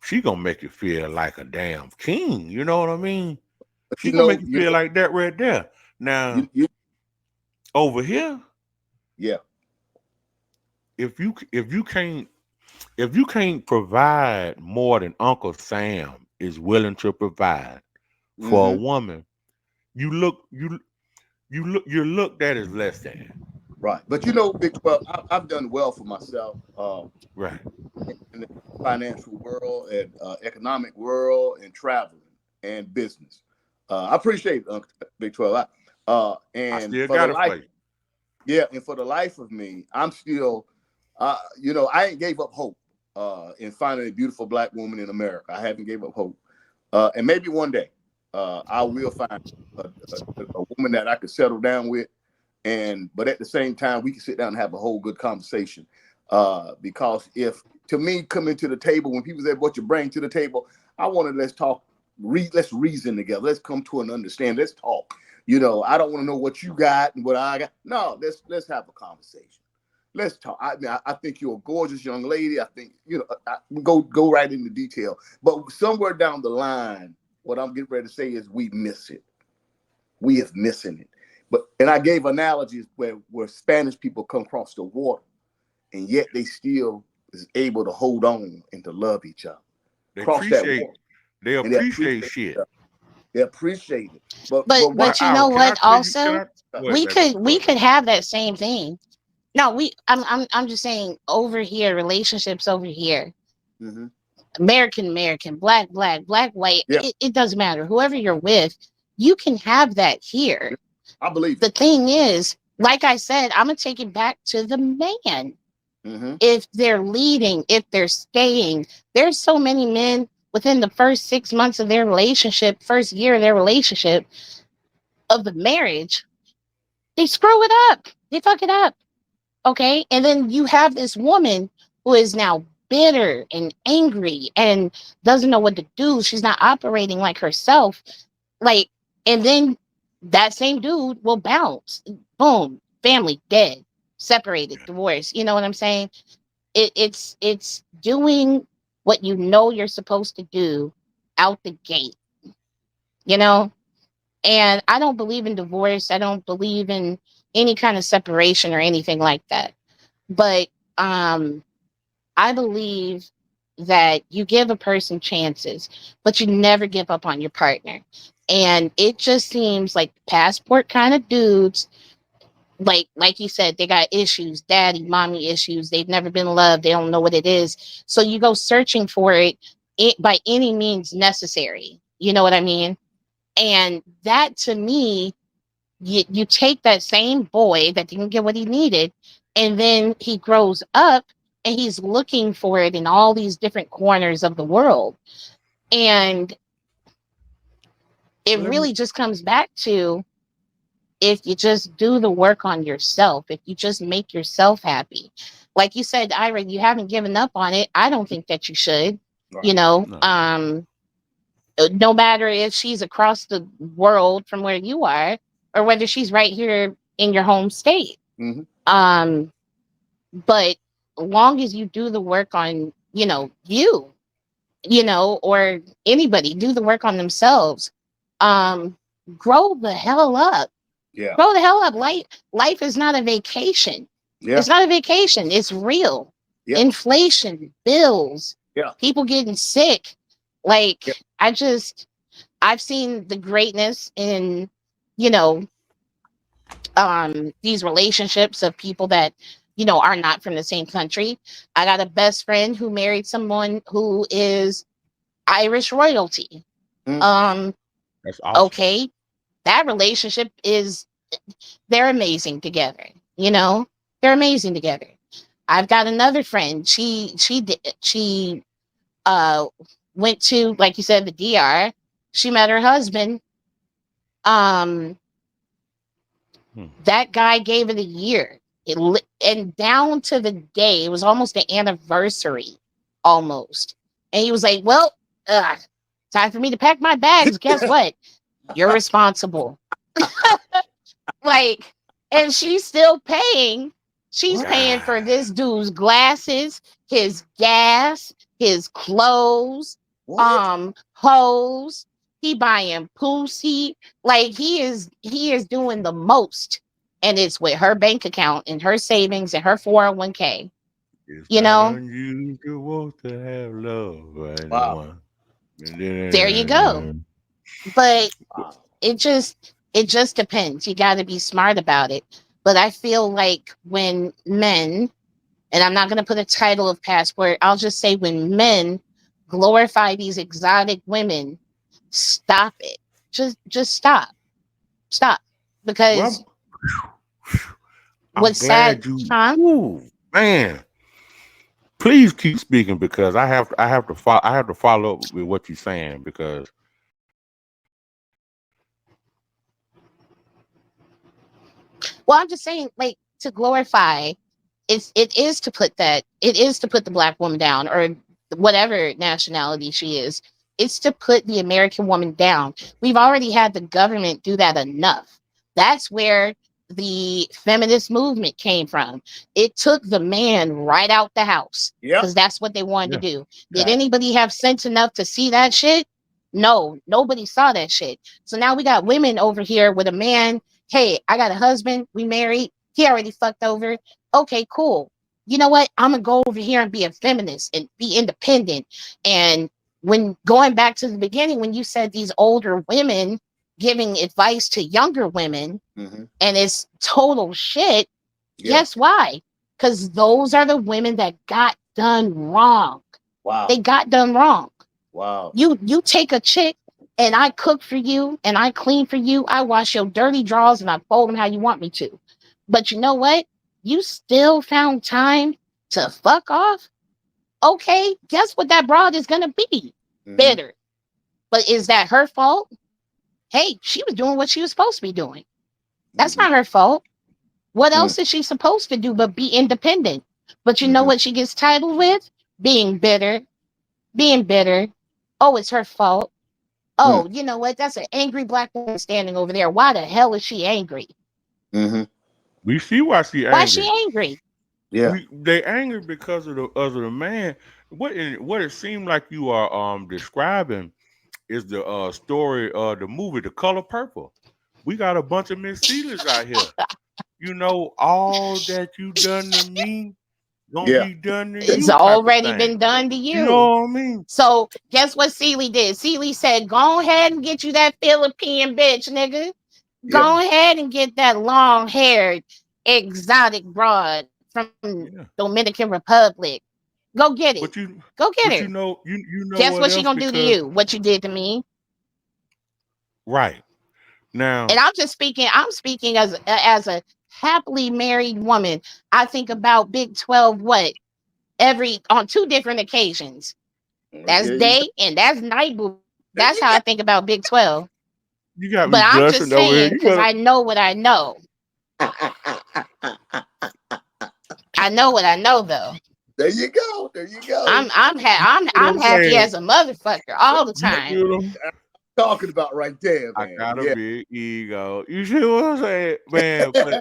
[SPEAKER 4] she gonna make you feel like a damn king. You know what I mean?
[SPEAKER 2] But
[SPEAKER 4] She gonna make you feel like that right there. Now, over here,
[SPEAKER 2] yeah.
[SPEAKER 4] If you can't provide more than Uncle Sam is willing to provide for a woman, you're looked at as less than.
[SPEAKER 2] Right. But you know, Big 12, I've done well for myself.
[SPEAKER 4] Right.
[SPEAKER 2] In the financial world and economic world and traveling and business. I appreciate Big 12. And
[SPEAKER 4] I still
[SPEAKER 2] for
[SPEAKER 4] got
[SPEAKER 2] the
[SPEAKER 4] it
[SPEAKER 2] life,
[SPEAKER 4] for you.
[SPEAKER 2] yeah, and for the life of me, I'm still, I ain't gave up hope in finding a beautiful black woman in America. I haven't gave up hope, and maybe one day I will find a woman that I could settle down with, but at the same time we can sit down and have a whole good conversation. Because if to me coming to the table when people say what you bring to the table, I want to let's talk, let's reason together, let's come to an understanding, let's talk. You know, I don't want to know what you got and what I got. No, let's have a conversation. Let's talk. I mean, I think you're a gorgeous young lady. I think go right into detail. But somewhere down the line, what I'm getting ready to say is we miss it. We is missing it. And I gave analogies where Spanish people come across the water, and yet they still is able to hold on and to love each other.
[SPEAKER 4] They appreciate shit.
[SPEAKER 2] They appreciate it.
[SPEAKER 3] But you know what? Also, we could have that same thing. No, I'm just saying over here, relationships over here. American, black, white.
[SPEAKER 2] Yeah.
[SPEAKER 3] It doesn't matter. Whoever you're with, you can have that here.
[SPEAKER 2] I believe
[SPEAKER 3] the thing is, like I said, I'm gonna take it back to the man. If they're leading, if they're staying, there's so many men within the first 6 months of their relationship, first year of their relationship, of the marriage, they screw it up. They fuck it up. Okay. And then you have this woman who is now bitter and angry and doesn't know what to do. She's not operating like herself. And then that same dude will bounce. Boom. Family dead, separated, divorced. You know what I'm saying? It's doing what you know you're supposed to do out the gate. You know? And I don't believe in divorce. I don't believe in any kind of separation or anything like that. But I believe that you give a person chances, but you never give up on your partner. And it just seems like passport kind of dudes, like you said, they got issues, daddy, mommy issues. They've never been loved. They don't know what it is. So you go searching for it by any means necessary. You know what I mean? And that to me, you take that same boy that didn't get what he needed, and then he grows up and he's looking for it in all these different corners of the world. And it really just comes back to, if you just do the work on yourself, if you just make yourself happy. Like you said, Ira, you haven't given up on it. I don't think that you should. Right. You know, no. No matter if she's across the world from where you are, or whether she's right here in your home state. But long as you do the work on, or anybody do the work on themselves, grow the hell up. Yeah. Grow the hell up. Life is not a vacation. Yeah. It's not a vacation. It's real. Yeah. Inflation, bills, people getting sick. I've seen the greatness in, these relationships of people that, are not from the same country. I got a best friend who married someone who is Irish royalty. That's awesome. Okay. That relationship they're amazing together. They're amazing together. I've got another friend. She went to, like you said, the DR. She met her husband. That guy gave it a year. And down to the day, it was almost an anniversary, almost. And he was like, well, time for me to pack my bags. Guess what? You're responsible. And she's still paying She's paying for this dude's glasses, his gas, his clothes, hose. He buying pussy. Like he is doing the most. And it's with her bank account and her savings and her 401k.
[SPEAKER 4] It's
[SPEAKER 3] You
[SPEAKER 4] not
[SPEAKER 3] know?
[SPEAKER 4] unusual to have love right
[SPEAKER 2] Wow.
[SPEAKER 4] now.
[SPEAKER 3] There you go. But it just depends. You got to be smart about it. But I feel like when men, and I'm not going to put a title of passport, I'll just say when men glorify these exotic women, stop it. Just stop. Stop. Because
[SPEAKER 4] Well, I'm
[SPEAKER 3] what's sad,
[SPEAKER 4] glad you.
[SPEAKER 3] huh?
[SPEAKER 4] Ooh, man, please keep speaking because I have to follow up with what you're saying because
[SPEAKER 3] Well, I'm just saying, like, to glorify, it is to put the black woman down, or whatever nationality she is. It's to put the American woman down. We've already had the government do that enough. That's where the feminist movement came from. It took the man right out the house
[SPEAKER 2] Yep.
[SPEAKER 3] because that's what they wanted to
[SPEAKER 4] yeah,
[SPEAKER 3] do. Did anybody have sense enough to see that shit? No, nobody saw that shit. So now we got women over here with a man. Hey, I got a husband. We married. He already fucked over. Okay, cool. You know what? I'm gonna go over here and be a feminist and be independent. And when going back to the beginning, when you said these older women giving advice to younger women, and it's total shit.
[SPEAKER 2] Yeah.
[SPEAKER 3] Guess why? Because those are the women that got done wrong.
[SPEAKER 2] Wow.
[SPEAKER 3] They got done wrong.
[SPEAKER 2] Wow.
[SPEAKER 3] You take a chick and I cook for you and I clean for you. I wash your dirty drawers and I fold them how you want me to. But you know what? You still found time to fuck off. Okay, guess what that broad is gonna be? Bitter. But is that her fault? Hey, she was doing what she was supposed to be doing. That's not her fault. What else is she supposed to do but be independent? But you know what she gets titled with? Being bitter. Being bitter. Oh, it's her fault. Oh, you know what? That's an angry black woman standing over there. Why the hell is she angry?
[SPEAKER 4] we see why she
[SPEAKER 3] Why is she
[SPEAKER 4] angry.
[SPEAKER 3] angry?
[SPEAKER 2] Yeah.
[SPEAKER 4] They angry because of the man. What it seemed like you are describing is the story the movie The Color Purple. We got a bunch of Miss Seelers out here. You know, all that you done to me gonna
[SPEAKER 2] Yeah.
[SPEAKER 4] be done to
[SPEAKER 3] It's
[SPEAKER 4] you type of
[SPEAKER 3] already
[SPEAKER 4] thing.
[SPEAKER 3] been done to
[SPEAKER 4] You
[SPEAKER 3] you.
[SPEAKER 4] know what I mean?
[SPEAKER 3] So guess what Celie did? Celie said, go ahead and get you that Philippine bitch, nigga.
[SPEAKER 2] Yeah.
[SPEAKER 3] Go ahead and get that long haired exotic broad from
[SPEAKER 4] Yeah.
[SPEAKER 3] Dominican Republic. Go get it.
[SPEAKER 4] But you
[SPEAKER 3] Go get
[SPEAKER 4] but
[SPEAKER 3] her.
[SPEAKER 4] you know
[SPEAKER 3] Guess
[SPEAKER 4] what
[SPEAKER 3] what she
[SPEAKER 4] else?
[SPEAKER 3] gonna do to
[SPEAKER 4] Because
[SPEAKER 3] you? What you did to me?
[SPEAKER 4] now
[SPEAKER 3] And I'm speaking as a happily married woman. I think about Big 12 what? Every on two different occasions. That's
[SPEAKER 2] There you go.
[SPEAKER 3] day and that's night boo.
[SPEAKER 2] There
[SPEAKER 3] That's
[SPEAKER 2] you
[SPEAKER 3] how I think about Big 12.
[SPEAKER 4] you got
[SPEAKER 3] But
[SPEAKER 4] me
[SPEAKER 3] I'm just
[SPEAKER 4] blushing over here.
[SPEAKER 3] saying,
[SPEAKER 4] You
[SPEAKER 3] because
[SPEAKER 4] gotta
[SPEAKER 3] I know what I know.
[SPEAKER 2] go.
[SPEAKER 3] I know what I know though.
[SPEAKER 2] There you go. There you go.
[SPEAKER 3] I'm
[SPEAKER 4] what I'm
[SPEAKER 3] happy
[SPEAKER 4] saying.
[SPEAKER 3] as a motherfucker all the
[SPEAKER 4] You
[SPEAKER 3] time.
[SPEAKER 4] feel them?
[SPEAKER 2] Talking about right there,
[SPEAKER 4] I
[SPEAKER 2] man.
[SPEAKER 4] got a
[SPEAKER 2] Yeah.
[SPEAKER 4] big ego. You see what I'm saying, man? But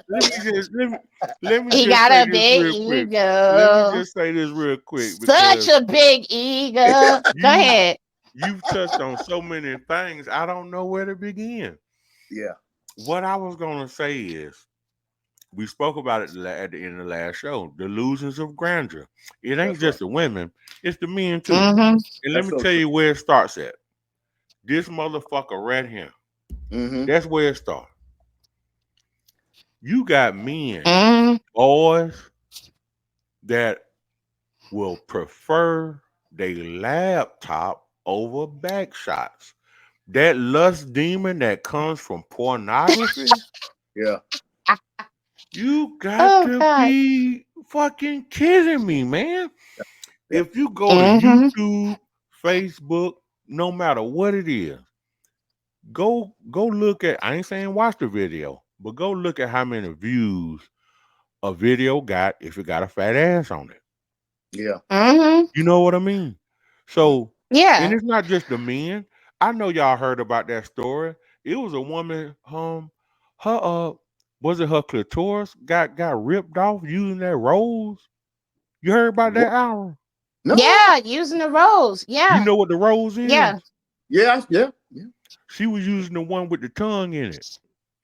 [SPEAKER 4] let me
[SPEAKER 3] He
[SPEAKER 4] just
[SPEAKER 3] got
[SPEAKER 4] say
[SPEAKER 3] a
[SPEAKER 4] this
[SPEAKER 3] big
[SPEAKER 4] real quick. Let me
[SPEAKER 3] ego.
[SPEAKER 4] just say this real quick
[SPEAKER 3] Such
[SPEAKER 4] because
[SPEAKER 3] a big ego. Go
[SPEAKER 4] you
[SPEAKER 3] ahead.
[SPEAKER 4] you've touched on so many things. I don't know where to begin.
[SPEAKER 2] Yeah.
[SPEAKER 4] What I was gonna say is we spoke about it at the end of the last show. Delusions of grandeur. It ain't
[SPEAKER 2] That's right.
[SPEAKER 4] just the women; it's the men too.
[SPEAKER 3] Mm-hmm.
[SPEAKER 4] And let
[SPEAKER 2] That's
[SPEAKER 4] me
[SPEAKER 2] so
[SPEAKER 4] tell
[SPEAKER 2] true.
[SPEAKER 4] you where it starts at. This motherfucker right here. That's where it starts. You got men,
[SPEAKER 3] Mm-hmm.
[SPEAKER 4] boys that will prefer their laptop over back shots. That lust demon that comes from pornography,
[SPEAKER 2] Yeah.
[SPEAKER 4] you got
[SPEAKER 3] Oh
[SPEAKER 4] to
[SPEAKER 3] God.
[SPEAKER 4] be fucking kidding me, man.
[SPEAKER 2] Yeah.
[SPEAKER 4] If you go to
[SPEAKER 3] Mm-hmm.
[SPEAKER 4] YouTube, Facebook, no matter what it is, go look at I ain't saying watch the video, but go look at how many views a video got if it got a fat ass on it.
[SPEAKER 2] Yeah.
[SPEAKER 3] Mm-hmm.
[SPEAKER 4] You know what I mean?
[SPEAKER 2] Mm.
[SPEAKER 4] So, and
[SPEAKER 3] Yeah.
[SPEAKER 4] it's not just the men. I know y'all heard about that story. It was a woman, her Was it her clitoris got ripped off using that rose? You heard about that, Ira?
[SPEAKER 2] No.
[SPEAKER 3] Yeah, using the rose. Yeah.
[SPEAKER 4] You know what the rose is?
[SPEAKER 3] Yeah.
[SPEAKER 2] Yeah.
[SPEAKER 4] She was using the one with the tongue in it.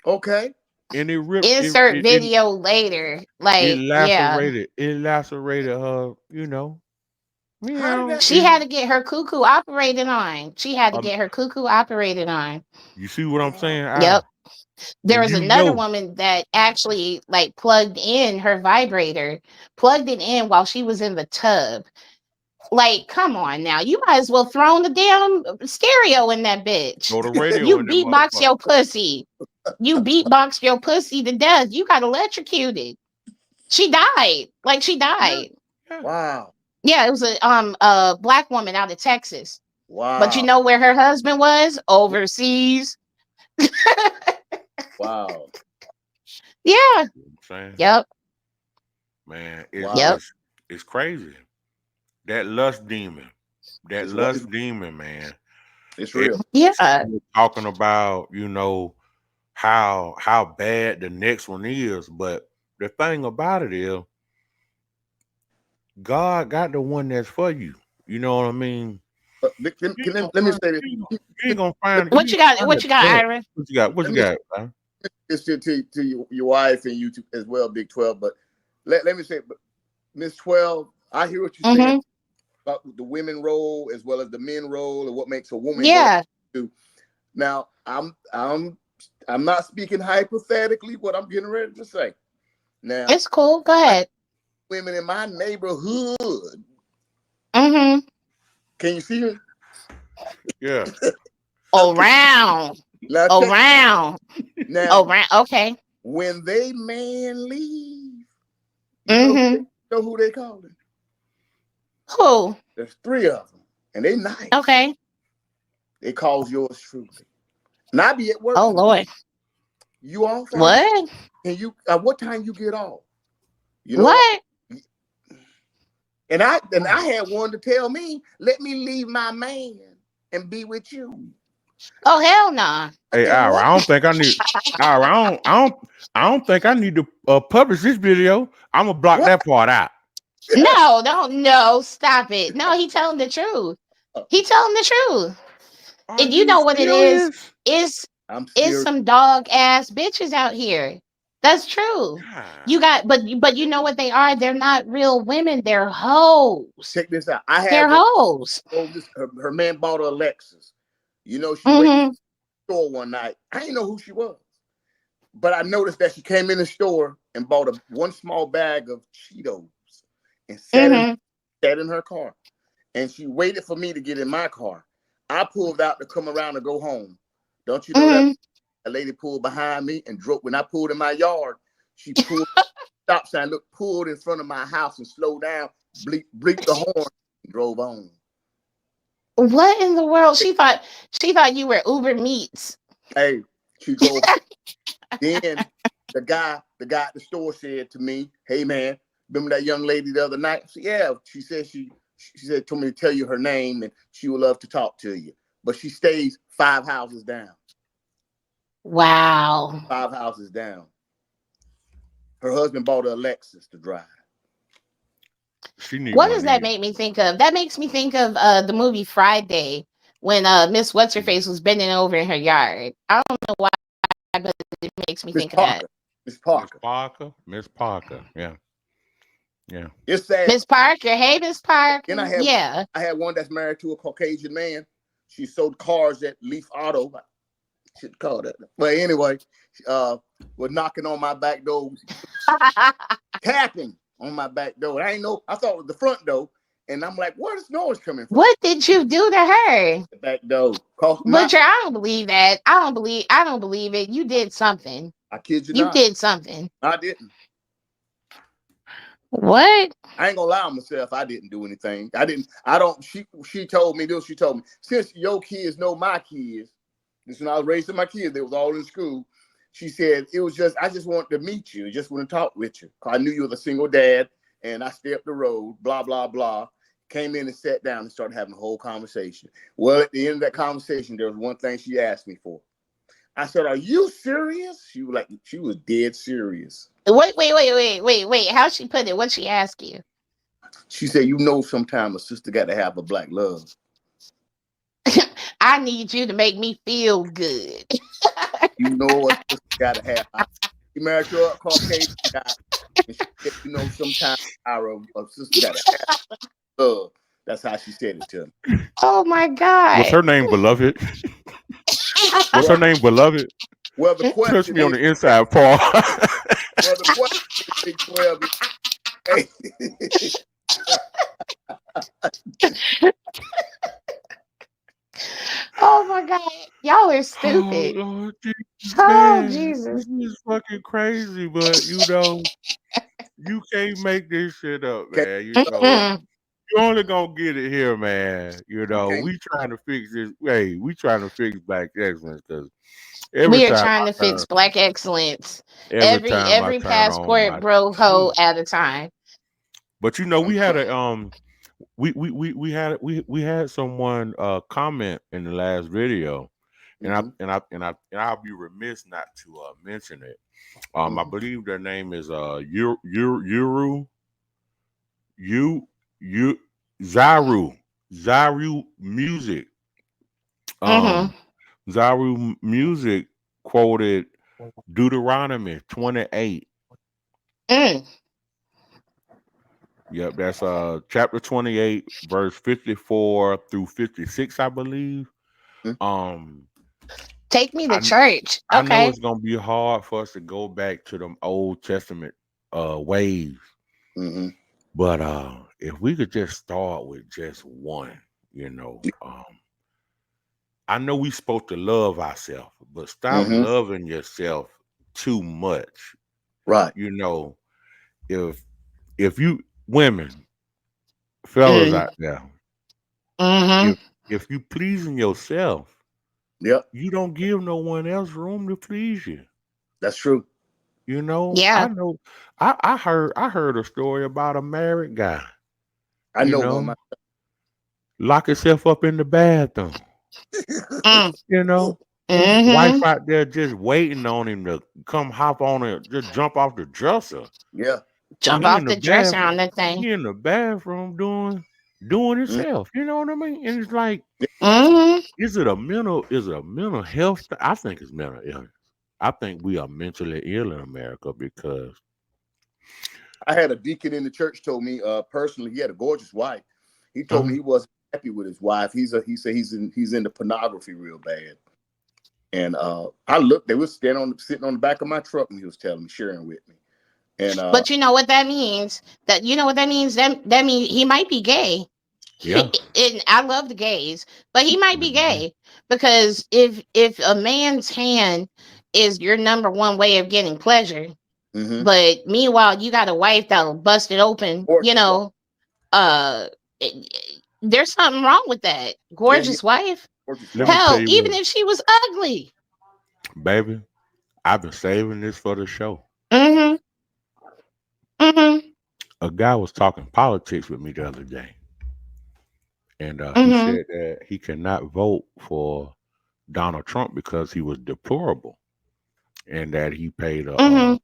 [SPEAKER 2] Okay.
[SPEAKER 4] And it ripped.
[SPEAKER 3] Insert video later. Like,
[SPEAKER 4] It lacerated her. You know.
[SPEAKER 3] She had to get her cuckoo operated on. She had to get her cuckoo operated on.
[SPEAKER 4] You see what I'm saying?
[SPEAKER 3] Yep. There was another woman that actually like plugged in her vibrator, plugged it in while she was in the tub. Like, come on now. You might as well throw the damn stereo in that bitch.
[SPEAKER 4] Throw the radio
[SPEAKER 3] you
[SPEAKER 4] in that
[SPEAKER 3] beatbox your pussy. You beatbox your pussy to death. You got electrocuted. She died. Like, she died.
[SPEAKER 2] Wow.
[SPEAKER 3] Yeah, it was a black woman out of Texas.
[SPEAKER 2] Wow.
[SPEAKER 3] But you know where her husband was? Overseas.
[SPEAKER 2] Wow.
[SPEAKER 3] Yeah.
[SPEAKER 4] You know what I'm saying?
[SPEAKER 3] Yep.
[SPEAKER 4] Man, it's crazy. That lust demon. Demon, man.
[SPEAKER 2] It's real.
[SPEAKER 3] Yeah.
[SPEAKER 4] Talking about, you know, how bad the next one is, but the thing about it is God got the one that's for you. You know what I mean?
[SPEAKER 2] Let me say this.
[SPEAKER 4] You ain't gonna find
[SPEAKER 3] what you got, Ira?
[SPEAKER 4] What you got? Man?
[SPEAKER 2] It's to your wife and you too, as well, Big 12. But let me say, Miss 12, I hear what you're saying about the women role as well as the men role and what makes a woman do. Now, I'm not speaking hypothetically what I'm getting ready to say. Now,
[SPEAKER 3] it's cool. Go ahead.
[SPEAKER 2] Women in my neighborhood.
[SPEAKER 3] Mm-hmm.
[SPEAKER 2] Can you see me?
[SPEAKER 4] Yeah.
[SPEAKER 3] Around. Now, okay.
[SPEAKER 2] When they man leave,
[SPEAKER 3] you
[SPEAKER 2] know who they calling?
[SPEAKER 3] Who?
[SPEAKER 2] There's 3 of them, and they nice.
[SPEAKER 3] Okay.
[SPEAKER 2] They calls yours truly. And I be at work.
[SPEAKER 3] Oh Lord.
[SPEAKER 2] You off?
[SPEAKER 3] What?
[SPEAKER 2] And you? What time you get off? You know
[SPEAKER 3] what?
[SPEAKER 2] And I had one to tell me, let me leave my man and be with you.
[SPEAKER 3] Oh hell no! Nah.
[SPEAKER 4] Hey, Ira, I don't think I need. Ira, I don't think I need to publish this video. I'm gonna block that part out.
[SPEAKER 3] No, stop it. No, he telling the truth. He telling the truth. And you know what
[SPEAKER 4] serious?
[SPEAKER 3] it is? It's some dog ass bitches out here. That's true. God. You got, but you know what they are? They're not real women. They're hoes.
[SPEAKER 2] Check this out.
[SPEAKER 3] They're hoes.
[SPEAKER 2] Her man bought her a Lexus. You know, she went to the store one night. I didn't know who she was, but I noticed that she came in the store and bought one small bag of Cheetos and sat in her car. And she waited for me to get in my car. I pulled out to come around to go home. Don't you know that a lady pulled behind me and drove? When I pulled in my yard, she pulled stop sign, pulled in front of my house and slowed down, bleeped the horn, and drove on.
[SPEAKER 3] What in the world? She thought you were Uber Meats.
[SPEAKER 2] Hey, she drove. Then the guy at the store said to me, "Hey man, remember that young lady the other night?" I said, yeah. She said told me to tell you her name and she would love to talk to you. But she stays 5 houses down.
[SPEAKER 3] Wow.
[SPEAKER 2] 5 houses down. Her husband bought her a Lexus to drive.
[SPEAKER 3] What does that make me think of? That makes me think of the movie Friday when Miss What's-Her-Face was bending over in her yard. I don't know why, but it makes me think of that.
[SPEAKER 2] Miss
[SPEAKER 4] Parker. Yeah.
[SPEAKER 2] It's sad.
[SPEAKER 3] Miss Parker. Hey, Miss Parker.
[SPEAKER 2] And I had one that's married to a Caucasian man. She sold cars at Leaf Auto. Should call that. But anyway, was knocking on my back door, tapping on my back door. And I didn't know. I thought it was the front door. And I'm like, where's this noise coming from?
[SPEAKER 3] What did you do to her?
[SPEAKER 2] The back door.
[SPEAKER 3] Butcher, I don't believe that. I don't believe it. You did something.
[SPEAKER 2] I kid you not.
[SPEAKER 3] You did something.
[SPEAKER 2] I didn't.
[SPEAKER 3] What?
[SPEAKER 2] I ain't gonna lie on myself. I didn't do anything. She told me this. She told me, since your kids know my kids, this when I was raising my kids, they was all in school. She said, I just wanted to meet you. Just want to talk with you. I knew you was a single dad and I stayed up the road, blah, blah, blah. Came in and sat down and started having a whole conversation. Well, at the end of that conversation, there was one thing she asked me for. I said, "Are you serious?" She was like, she was dead serious.
[SPEAKER 3] Wait. How she put it? What she asked you?
[SPEAKER 2] She said, "You know, sometimes a sister got to have a black love."
[SPEAKER 3] I need you to make me feel good.
[SPEAKER 2] You know, a sister got to have. You married to a Caucasian guy, and she said, "You know, sometimes a sister got to have love." That's how she said it to me.
[SPEAKER 3] Oh my
[SPEAKER 4] What's
[SPEAKER 3] God.
[SPEAKER 4] her name, beloved? What's her
[SPEAKER 2] Well,
[SPEAKER 4] name, beloved?
[SPEAKER 2] well, the
[SPEAKER 4] Touch
[SPEAKER 2] question
[SPEAKER 4] me on
[SPEAKER 2] is,
[SPEAKER 4] the inside, Paul.
[SPEAKER 2] well, the question is, Big 12 is, hey,
[SPEAKER 3] Oh my God. Y'all are
[SPEAKER 4] Oh
[SPEAKER 3] stupid.
[SPEAKER 4] Lord, Jesus,
[SPEAKER 3] Oh
[SPEAKER 4] man, this
[SPEAKER 3] Jesus.
[SPEAKER 4] is fucking crazy. But you know, you can't make this shit up,
[SPEAKER 2] can't
[SPEAKER 4] man. You
[SPEAKER 2] up
[SPEAKER 4] know,
[SPEAKER 2] here.
[SPEAKER 3] Mm-mm.
[SPEAKER 4] you only gonna get it here, man. You
[SPEAKER 2] You
[SPEAKER 4] know,
[SPEAKER 2] can't.
[SPEAKER 4] we trying to fix this. Hey, we trying to fix black excellence because every
[SPEAKER 3] We are
[SPEAKER 4] time
[SPEAKER 3] trying to
[SPEAKER 4] I turn,
[SPEAKER 3] fix black excellence.
[SPEAKER 4] every
[SPEAKER 3] Every
[SPEAKER 4] time I
[SPEAKER 3] every
[SPEAKER 4] turn on
[SPEAKER 3] passport
[SPEAKER 4] my,
[SPEAKER 3] bro hoe at a time.
[SPEAKER 4] but you know,
[SPEAKER 2] I'm
[SPEAKER 4] we had
[SPEAKER 2] trying.
[SPEAKER 4] a we had someone comment in the last video, and
[SPEAKER 2] Mm-hmm,
[SPEAKER 4] I'll be remiss not to mention it. I
[SPEAKER 2] mm-hmm,
[SPEAKER 4] believe their name is Yuru you you Zaru Music.
[SPEAKER 3] Mm-hmm.
[SPEAKER 4] Um, Zaru Music quoted Deuteronomy 28.
[SPEAKER 3] Mm.
[SPEAKER 4] Yep, that's chapter 28, verse 54 through 56, I believe. Um,
[SPEAKER 3] Take me to
[SPEAKER 4] I
[SPEAKER 3] church.
[SPEAKER 4] I know
[SPEAKER 3] Okay.
[SPEAKER 4] it's gonna be hard for us to go back to them Old Testament ways,
[SPEAKER 2] mm-hmm.
[SPEAKER 4] but if we could just start with just one, you know, I know we supposed to love ourselves, but stop
[SPEAKER 2] Mm-hmm.
[SPEAKER 4] loving yourself too much.
[SPEAKER 2] Right.
[SPEAKER 4] You know, if you women, fellas
[SPEAKER 3] Mm.
[SPEAKER 4] out there,
[SPEAKER 3] Mm-hmm.
[SPEAKER 4] if you pleasing yourself,
[SPEAKER 2] Yep.
[SPEAKER 4] you don't give no one else room to please you.
[SPEAKER 2] That's true.
[SPEAKER 4] You know,
[SPEAKER 3] Yeah.
[SPEAKER 4] I know. I heard a story about a married guy.
[SPEAKER 2] I
[SPEAKER 4] You
[SPEAKER 2] know one.
[SPEAKER 4] know, lock himself up in the bathroom.
[SPEAKER 3] Mm.
[SPEAKER 4] You know, wife
[SPEAKER 3] Mm-hmm.
[SPEAKER 4] out there just waiting on him to come hop on it, just jump off the dresser.
[SPEAKER 2] Yeah.
[SPEAKER 3] Jump
[SPEAKER 4] He
[SPEAKER 3] off
[SPEAKER 4] in the
[SPEAKER 3] the dresser on
[SPEAKER 4] bathroom.
[SPEAKER 3] that thing.
[SPEAKER 4] He in the bathroom doing
[SPEAKER 2] Mm-hmm.
[SPEAKER 4] himself. You know what I mean? And it's like,
[SPEAKER 3] Mm-hmm.
[SPEAKER 4] is it a mental health? I think it's mental illness. I think we are mentally ill in America because
[SPEAKER 2] I had a deacon in the church told me personally he had a gorgeous wife. He told
[SPEAKER 4] uh,
[SPEAKER 2] me he wasn't happy with his wife. He said he's into pornography real bad. And I looked. They were sitting on the back of my truck, and he was telling me, sharing with me. And
[SPEAKER 3] But you know what that means? That you know what that means? That means he might be gay.
[SPEAKER 4] yeah.
[SPEAKER 3] And I love the gays, but he might be
[SPEAKER 4] Mhm.
[SPEAKER 3] gay because if a man's hand is your number one way of getting pleasure,
[SPEAKER 2] mm-hmm.
[SPEAKER 3] but meanwhile you got a wife that'll bust it open,
[SPEAKER 2] Gorgeous wife.
[SPEAKER 3] uh, there's something wrong with that.
[SPEAKER 2] Yeah, yeah,
[SPEAKER 3] Gorgeous wife.
[SPEAKER 2] gorgeous
[SPEAKER 4] Let me
[SPEAKER 2] wife.
[SPEAKER 4] tell
[SPEAKER 3] Hell,
[SPEAKER 4] you
[SPEAKER 3] even
[SPEAKER 4] what,
[SPEAKER 3] if she was ugly.
[SPEAKER 4] baby. I've been saving this for the show.
[SPEAKER 3] Mm-hmm. Mm-hmm.
[SPEAKER 4] A guy was talking politics with me the other day, and he
[SPEAKER 3] Mm-hmm.
[SPEAKER 4] said that he cannot vote for Donald Trump because he was deplorable, and that he paid
[SPEAKER 3] Mm-hmm.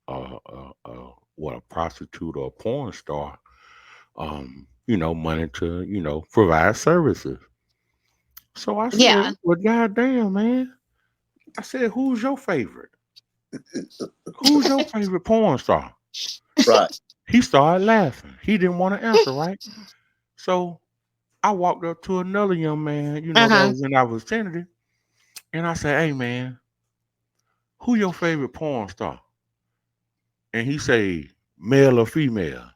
[SPEAKER 4] a prostitute or a porn star, money to provide services. So I said,
[SPEAKER 3] Yeah.
[SPEAKER 4] well, goddamn, man. I said, who's your favorite? Who's your favorite porn star?
[SPEAKER 2] Right.
[SPEAKER 4] He started laughing. He didn't want to answer, right? So I walked up to another young man, that
[SPEAKER 3] Uh-huh.
[SPEAKER 4] was in our vicinity, and I said, hey, man, who your favorite porn star? And he say, male or female?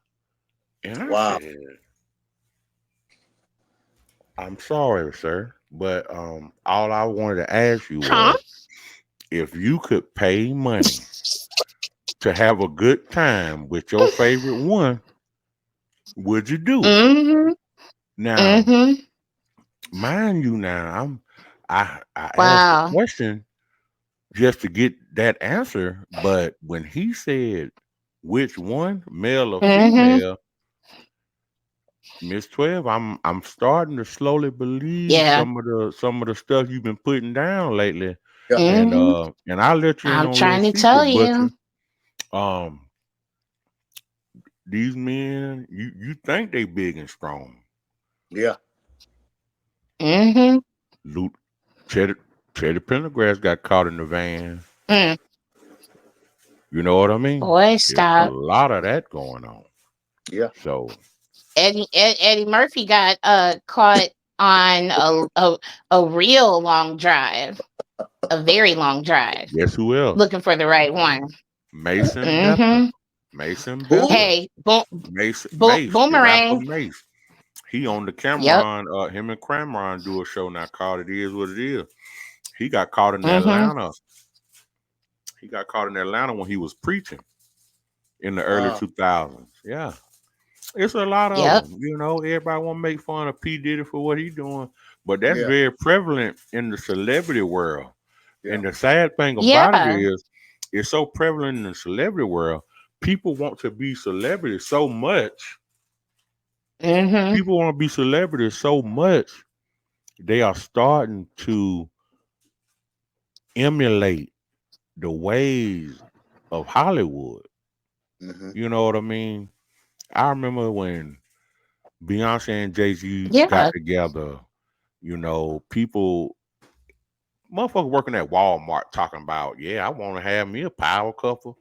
[SPEAKER 4] And I
[SPEAKER 2] Wow.
[SPEAKER 4] said, I'm sorry, sir, but all I wanted to ask you
[SPEAKER 3] Huh?
[SPEAKER 4] was if you could pay money to have a good time with your favorite one, would you do it?
[SPEAKER 3] Mm-hmm.
[SPEAKER 4] Now,
[SPEAKER 3] Mm-hmm.
[SPEAKER 4] mind you, now I asked the
[SPEAKER 3] Wow.
[SPEAKER 4] question just to get that answer, but when he said which one, male or
[SPEAKER 3] Mm-hmm.
[SPEAKER 4] female, Miss 12, I'm starting to slowly believe
[SPEAKER 3] Yeah.
[SPEAKER 4] some of the stuff you've been putting down lately. And I'll let you in
[SPEAKER 3] I'm
[SPEAKER 4] on a
[SPEAKER 3] trying
[SPEAKER 4] little
[SPEAKER 3] to tell
[SPEAKER 4] secret, Butcher.
[SPEAKER 3] you.
[SPEAKER 4] These men, you think they big and strong.
[SPEAKER 2] Yeah.
[SPEAKER 4] Luke, Teddy Pendergrass got caught in the van. You know what I mean?
[SPEAKER 3] Boy,
[SPEAKER 4] There's a
[SPEAKER 3] stop.
[SPEAKER 4] lot of that going on.
[SPEAKER 2] Yeah.
[SPEAKER 4] So
[SPEAKER 3] Eddie Murphy got caught on a real long drive, a very long drive.
[SPEAKER 4] Guess who else?
[SPEAKER 3] Looking for the right one.
[SPEAKER 4] Mason Bethel. Mason Bethel.
[SPEAKER 3] Hey,
[SPEAKER 4] Mace, the rapper
[SPEAKER 3] Boomerang.
[SPEAKER 4] Mace. He on the
[SPEAKER 3] Yep.
[SPEAKER 4] Cameron, him and Cameron do a show now called It Is What It Is. He got caught in
[SPEAKER 3] Mm-hmm.
[SPEAKER 4] Atlanta. He got caught in Atlanta when he was preaching in the early 2000s. Yeah. It's a lot of them. You know, everybody want to make fun of P. Diddy for what he's doing, but that's very prevalent in the celebrity world. Yeah. And the sad thing about it is, it's so prevalent in the celebrity world. People want to be celebrities so much. People want to be celebrities so much. They are starting to emulate the ways of Hollywood. You know what I mean? I remember when Beyonce and Jay-Z got together, you know, motherfuckers working at Walmart talking about, I want to have me a power couple.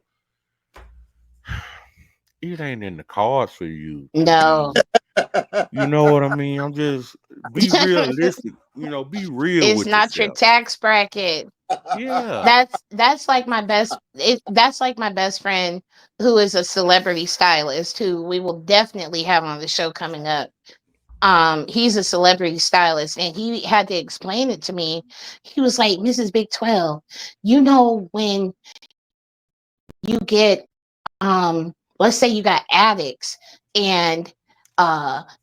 [SPEAKER 4] It ain't in the cards for you.
[SPEAKER 3] No.
[SPEAKER 4] You know what I mean? I'm just, be realistic. You know, be real
[SPEAKER 3] it's
[SPEAKER 4] with
[SPEAKER 3] not
[SPEAKER 4] yourself.
[SPEAKER 3] your tax bracket.
[SPEAKER 4] Yeah.
[SPEAKER 3] That's like my best that's like my best friend who is a celebrity stylist who we will definitely have on the show coming up. He's a celebrity stylist and he had to explain it to me. He was like, Mrs. Big 12, you know, when you get let's say you got addicts and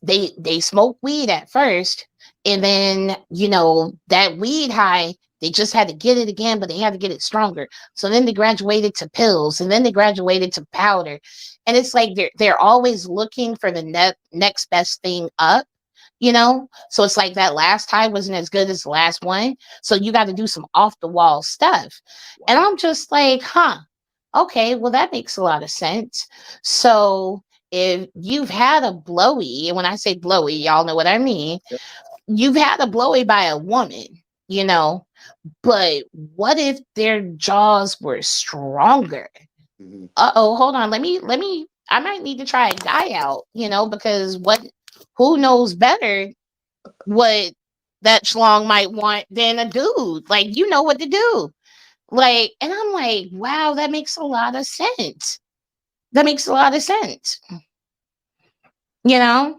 [SPEAKER 3] they smoke weed at first, and then you know that weed high, they just had to get it again, but they had to get it stronger. So then they graduated to pills, and then they graduated to powder, and it's like they're always looking for the next best thing up, you know. So it's like that last high wasn't as good as the last one, so you got to do some off the wall stuff. And I'm just like, okay, well, that makes a lot of sense. So if you've had a blowy, and when I say blowy, y'all know what I mean.
[SPEAKER 2] Yep.
[SPEAKER 3] You've had a blowy by a woman, you know, but what if their jaws were stronger? Uh-oh, hold on. Let me, I might need to try a guy out, you know, because who knows better what that schlong might want than a dude? Like, you know what to do. Like, and I'm like, wow, that makes a lot of sense. That makes a lot of sense. You know,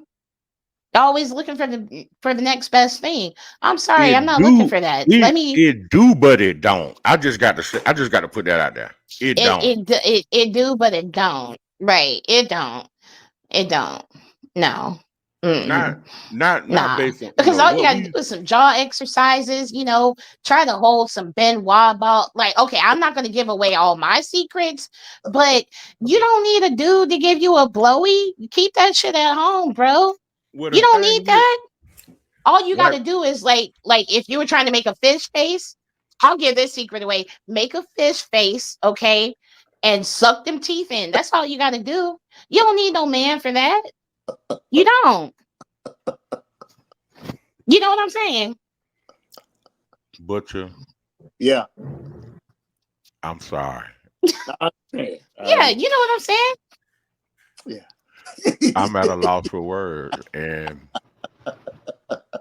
[SPEAKER 3] always looking for the next best thing. I'm sorry, I'm not looking for that.
[SPEAKER 4] It do, but it don't. I just got to put that out there. It don't.
[SPEAKER 3] It do, but it don't. Right? It don't. It don't. No.
[SPEAKER 4] Not based on,
[SPEAKER 3] because all you gotta do is some jaw exercises, you know, try to hold some Benoit ball. Like, okay, I'm not gonna give away all my secrets, but you don't need a dude to give you a blowy. Keep that shit at home, bro. You don't need that. All you gotta do is like if you were trying to make a fish face, I'll give this secret away. Make a fish face, okay, and suck them teeth in. That's all you gotta do. You don't need no man for that. You don't. You know what I'm saying?
[SPEAKER 4] Butcher.
[SPEAKER 2] Yeah.
[SPEAKER 4] I'm sorry.
[SPEAKER 3] Yeah, you know what I'm saying?
[SPEAKER 2] Yeah.
[SPEAKER 4] I'm at a loss for words, and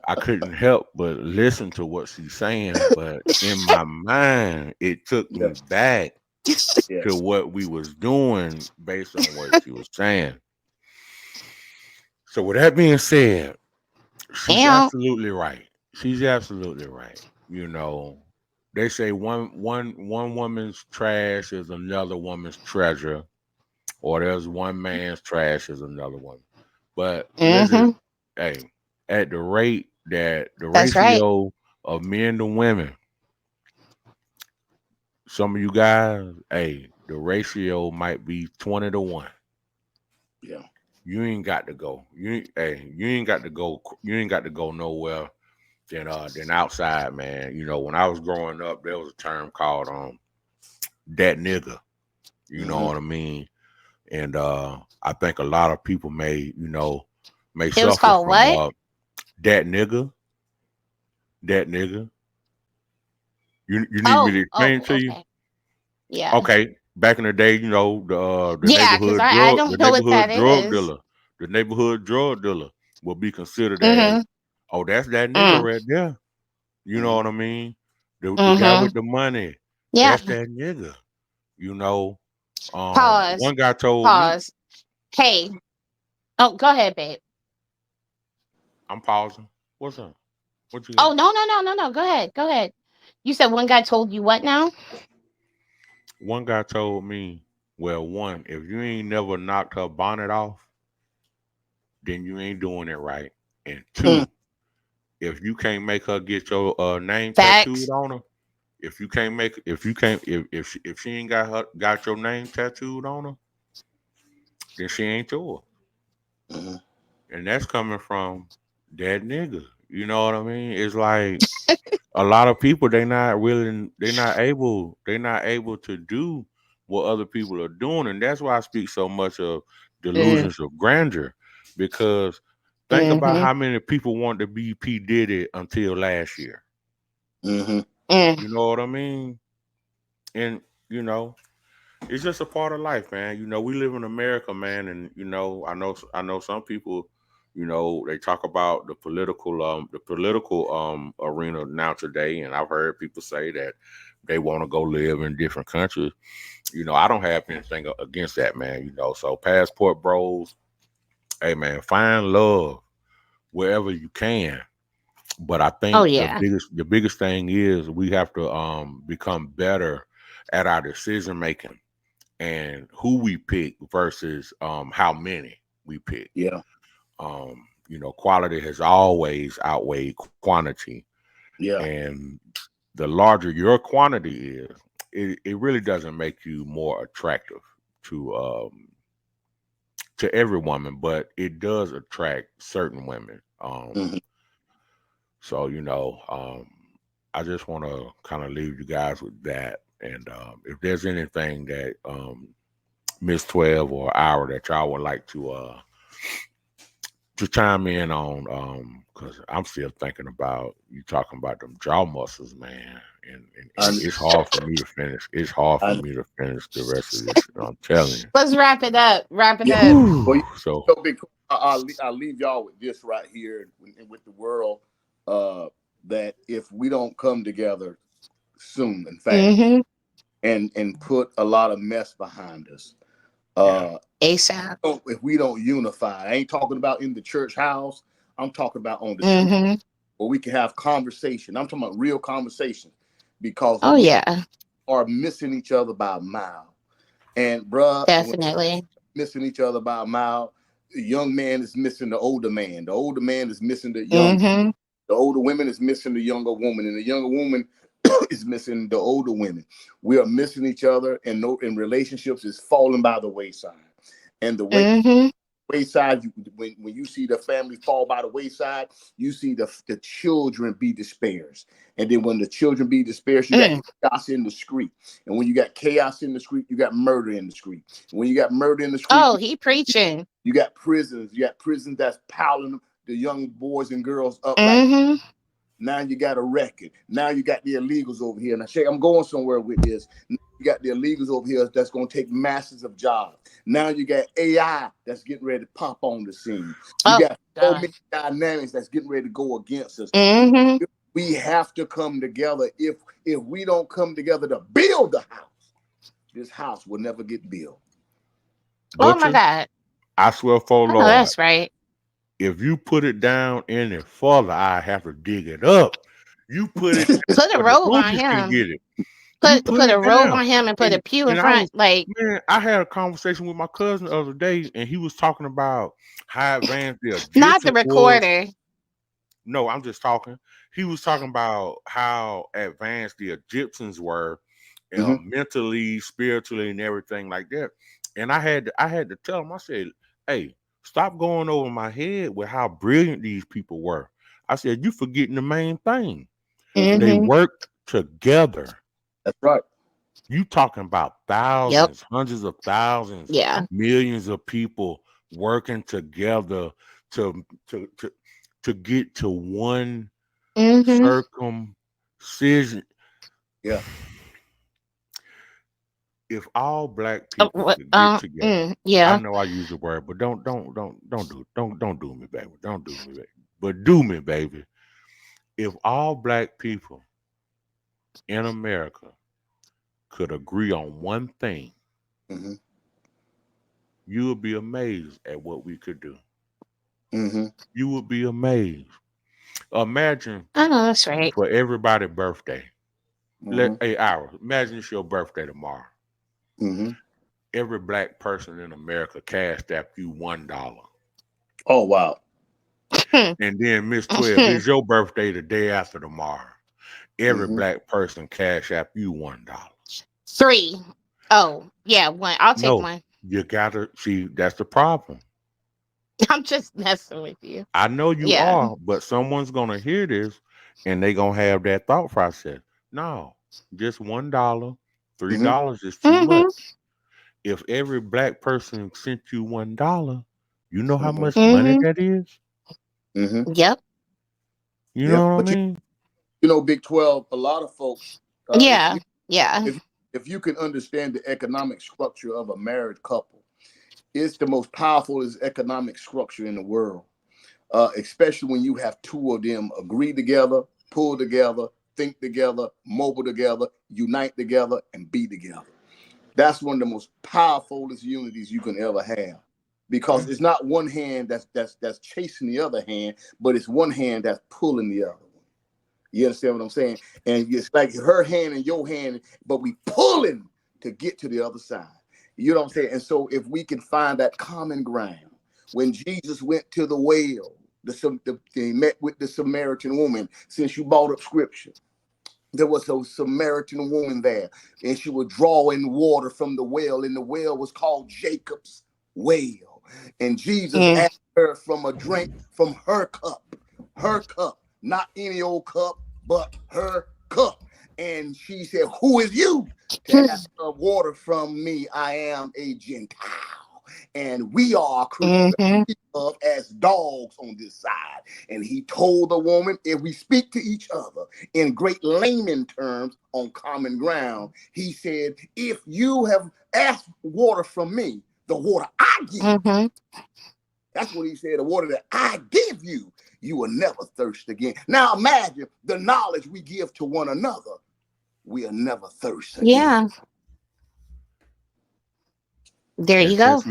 [SPEAKER 4] I couldn't help but listen to what she's saying, but in my mind, it took me back to what we was doing based on what she was saying. So with that being said, she's absolutely right. She's absolutely right. You know, they say one woman's trash is another woman's treasure, or there's one man's trash is another one. But let's just, hey, at the rate that the ratio of men to women, some of you guys, hey, the ratio might be 20-1.
[SPEAKER 2] Yeah.
[SPEAKER 4] You ain't got to go. You ain't got to go. You ain't got to go nowhere than outside, man. You know, when I was growing up, there was a term called that nigga. You know what I mean? And I think a lot of people may
[SPEAKER 3] It was
[SPEAKER 4] suffer
[SPEAKER 3] called
[SPEAKER 4] from
[SPEAKER 3] what?
[SPEAKER 4] that nigga, that nigga. You need me to
[SPEAKER 3] Oh,
[SPEAKER 4] explain
[SPEAKER 3] oh,
[SPEAKER 4] it to you?
[SPEAKER 3] okay. Yeah.
[SPEAKER 4] Okay. Back in the day, you know,
[SPEAKER 3] Yeah, because I
[SPEAKER 4] the
[SPEAKER 3] don't know what that
[SPEAKER 4] neighborhood drug
[SPEAKER 3] is.
[SPEAKER 4] dealer, the neighborhood drug dealer will be considered as,
[SPEAKER 3] Mm-hmm.
[SPEAKER 4] oh, that's that nigga
[SPEAKER 3] Mm,
[SPEAKER 4] right there. You know what I mean? The guy
[SPEAKER 3] mm-hmm.
[SPEAKER 4] with the money,
[SPEAKER 3] Yeah.
[SPEAKER 4] that's that nigga. You know,
[SPEAKER 3] Pause.
[SPEAKER 4] one guy told me,
[SPEAKER 3] Pause. Hey. Oh, go ahead, babe.
[SPEAKER 4] I'm pausing. What's up? What you
[SPEAKER 3] Oh,
[SPEAKER 4] got?
[SPEAKER 3] no, no, no, no, no. Go ahead. Go ahead. You said one guy told you what now?
[SPEAKER 4] One guy told me, well, one, if you ain't never knocked her bonnet off, then you ain't doing it right. And two, if you can't make her get your name tattooed
[SPEAKER 3] Facts.
[SPEAKER 4] on her, if you can't make if you can't if she ain't got your name tattooed on her, then she ain't yours. And that's coming from that nigga. You know what I mean? It's like a lot of people they're not able to do what other people are doing, and that's why I speak so much of
[SPEAKER 3] Mm,
[SPEAKER 4] delusions of grandeur, because think about
[SPEAKER 3] mm-hmm.
[SPEAKER 4] how many people want to be P Diddy until last year.
[SPEAKER 3] Mm.
[SPEAKER 4] You know what I mean? And you know, it's just a part of life, man. You know, we live in America, man, and you know, I know some people, you know, they talk about the political arena now today, and I've heard people say that they want to go live in different countries. You know, I don't have anything against that, man. You know, so passport bros, hey man, find love wherever you can. But I
[SPEAKER 3] Oh,
[SPEAKER 4] think
[SPEAKER 3] yeah.
[SPEAKER 4] the biggest thing is we have to become better at our decision making and who we pick versus how many we pick.
[SPEAKER 2] Yeah.
[SPEAKER 4] You know, quality has always outweighed quantity,
[SPEAKER 2] Yeah.
[SPEAKER 4] and the larger your quantity is, it really doesn't make you more attractive to every woman, but it does attract certain women.
[SPEAKER 2] hmm
[SPEAKER 4] So you know, I just want to kind of leave you guys with that. And if there's anything that Miss 12 or Hour that y'all would like to chime in on, because I'm still thinking about you talking about them jaw muscles, man, and
[SPEAKER 2] I,
[SPEAKER 4] it's hard for me to finish. It's hard for
[SPEAKER 2] I,
[SPEAKER 4] me to finish the rest of this. I'm telling you.
[SPEAKER 3] Let's wrap it up. Wrap it
[SPEAKER 2] yeah.
[SPEAKER 3] up.
[SPEAKER 2] Well, you
[SPEAKER 4] So
[SPEAKER 2] know, big, I'll leave y'all with this right here and with the world, uh, that if we don't come together soon and fast
[SPEAKER 3] Mm-hmm.
[SPEAKER 2] and put a lot of mess behind us,
[SPEAKER 4] yeah,
[SPEAKER 3] ASAP.
[SPEAKER 2] if we don't unify, I ain't talking about in the church house. I'm talking about on the street
[SPEAKER 3] Mm-hmm.
[SPEAKER 2] where we can have conversation. I'm talking about real conversation because
[SPEAKER 3] Oh,
[SPEAKER 2] we
[SPEAKER 3] yeah.
[SPEAKER 2] are missing each other by a mile. And bruh, when
[SPEAKER 3] Definitely.
[SPEAKER 2] missing each other by a mile, the young man is missing the older man. The older man is missing the young.
[SPEAKER 3] Mm-hmm.
[SPEAKER 2] The older woman is missing the younger woman, and the younger woman is missing the older women. We are missing each other, and no, in relationships is falling by the wayside. And the
[SPEAKER 3] Mm-hmm.
[SPEAKER 2] wayside, when you see the family fall by the wayside, you see the children be dispersed. And then when the children be dispersed, you got
[SPEAKER 3] Mm.
[SPEAKER 2] chaos in the street. And when you got chaos in the street, you got murder in the street. And when you got murder in the street,
[SPEAKER 3] Oh, he preaching.
[SPEAKER 2] you got prisons. You got prisons that's piling the young boys and girls up like.
[SPEAKER 3] Mm-hmm.
[SPEAKER 2] Now you got a record. Now you got the illegals over here. Now, Shay, I'm going somewhere with this. Now you got the illegals over here that's going to take masses of jobs. Now you got AI that's getting ready to pop on the scene. You
[SPEAKER 3] Oh,
[SPEAKER 2] got so
[SPEAKER 3] God.
[SPEAKER 2] many dynamics that's getting ready to go against us.
[SPEAKER 3] Mm-hmm.
[SPEAKER 2] We have to come together. If we don't come together to build the house, this house will never get built.
[SPEAKER 3] Oh, my
[SPEAKER 4] Butcher,
[SPEAKER 3] God.
[SPEAKER 4] I swear for
[SPEAKER 3] I know
[SPEAKER 4] Lord,
[SPEAKER 3] that's right.
[SPEAKER 4] if you put it down any further, I have to dig it up. You put it down
[SPEAKER 3] Put a
[SPEAKER 4] where the
[SPEAKER 3] robe on
[SPEAKER 4] Rubies can
[SPEAKER 3] him.
[SPEAKER 4] get it. You put
[SPEAKER 3] Put
[SPEAKER 4] it
[SPEAKER 3] a robe
[SPEAKER 4] down.
[SPEAKER 3] on him and put a pew in
[SPEAKER 4] And I
[SPEAKER 3] front.
[SPEAKER 4] was,
[SPEAKER 3] Like,
[SPEAKER 4] man, I had a conversation with my cousin the other day, and he was talking about how advanced the
[SPEAKER 3] not the
[SPEAKER 4] Egyptian was.
[SPEAKER 3] recorder.
[SPEAKER 4] No, I'm just talking. He was talking about how advanced the Egyptians were,
[SPEAKER 2] Mhm.
[SPEAKER 4] mentally, spiritually, and everything like that. And I had to tell him. I said, "Hey, stop going over my head with how brilliant these people were. I said, you forgetting the main thing.
[SPEAKER 3] Mm-hmm.
[SPEAKER 4] They work together.
[SPEAKER 2] That's right.
[SPEAKER 4] You talking about thousands, hundreds of thousands, millions of people working together to get to one circumcision.
[SPEAKER 2] Yeah.
[SPEAKER 4] If all black people could get together, I know I use the word, but don't do me, baby. Don't do me, baby. But do me, baby. If all black people in America could agree on one thing, you would be amazed at what we could do. You would be amazed. Imagine.
[SPEAKER 3] I know that's right.
[SPEAKER 4] For everybody's birthday. Imagine it's your birthday tomorrow. Every black person in America cashed out you $1.
[SPEAKER 2] Oh wow.
[SPEAKER 4] And then Miss 12, it's your birthday the day after tomorrow. Every black person cash out you $1.
[SPEAKER 3] 3. Oh, yeah, 1. I'll take 1.
[SPEAKER 4] You gotta see, that's the problem.
[SPEAKER 3] I'm just messing with you.
[SPEAKER 4] I know you are, but someone's gonna hear this and they gonna have that thought process. No, just $1, $3 is too much. If every black person sent you $1, you know how much money that is?
[SPEAKER 3] Yep.
[SPEAKER 4] You know what I mean?
[SPEAKER 2] You know, Big 12, a lot of folks. If you can understand the economic structure of a married couple, it's the most powerful economic structure in the world, especially when you have two of them agree together, pull together, think together, mobile together, unite together, and be together. That's one of the most powerful unities you can ever have, because it's not one hand that's chasing the other hand, but it's one hand that's pulling the other one. You understand what I'm saying? And it's like her hand and your hand, but we pulling to get to the other side. You know what I'm saying? And so if we can find that common ground, when Jesus went to the well, they met with the Samaritan woman, since you brought up scripture. There was a Samaritan woman there, and she was drawing water from the well, and the well was called Jacob's well. And Jesus asked her from a drink from her cup, not any old cup, but her cup. And she said, who is you to ask water from me? I am a Gentile. And we are of as dogs on this side. And he told the woman, if we speak to each other in great layman terms on common ground, he said, if you have asked water from me, the water I give, that's what he said, the water that I give you, you will never thirst again. Now imagine the knowledge we give to one another, we'll never thirst again.
[SPEAKER 3] Yeah. There you go.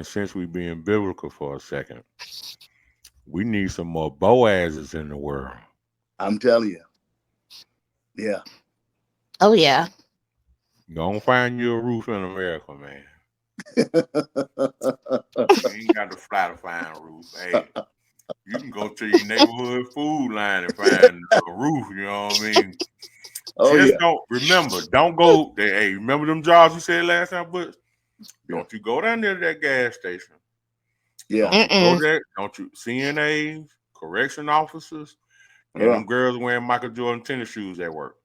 [SPEAKER 4] Since we being biblical for a second, we need some more Boazes in the world.
[SPEAKER 2] I'm telling you. Yeah.
[SPEAKER 3] Oh yeah.
[SPEAKER 4] Don't find you a roof in America, man. You ain't got to fly to find a roof. Hey, you can go to your neighborhood food line and find a roof. You know what I mean? Don't go. Hey, remember them jobs you said last time, but don't you go down there to that gas station.
[SPEAKER 2] Yeah.
[SPEAKER 4] Don't you go there. Don't you CNAs, correction officers, and them girls wearing Michael Jordan tennis shoes at work.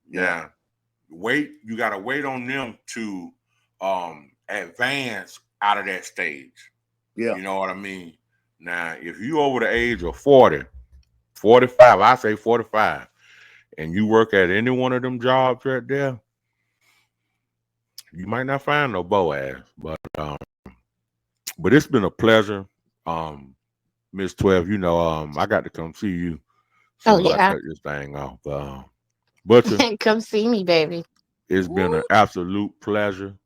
[SPEAKER 4] Yeah. You gotta wait on them to advance out of that stage.
[SPEAKER 2] Yeah.
[SPEAKER 4] You know what I mean? Now, if you over the age of 40, 45, I say 45, and you work at any one of them jobs right there, you might not find no Boaz. But it's been a pleasure. Miss 12, you know, I got to come see you. So I cut this thing off. Butcher,
[SPEAKER 3] come see me, baby.
[SPEAKER 4] It's been an absolute pleasure.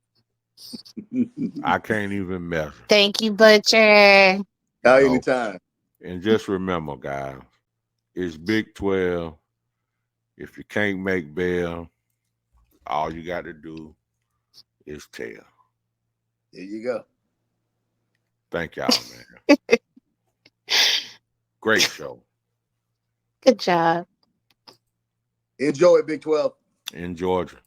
[SPEAKER 4] I can't even measure.
[SPEAKER 3] Thank you, Butcher.
[SPEAKER 2] Anytime.
[SPEAKER 4] And just remember, guys, it's Big 12. If you can't make bail, all you got to do is tell.
[SPEAKER 2] There you go.
[SPEAKER 4] Thank y'all, man. Great show.
[SPEAKER 3] Good job.
[SPEAKER 2] Enjoy it, Big 12.
[SPEAKER 4] In Georgia.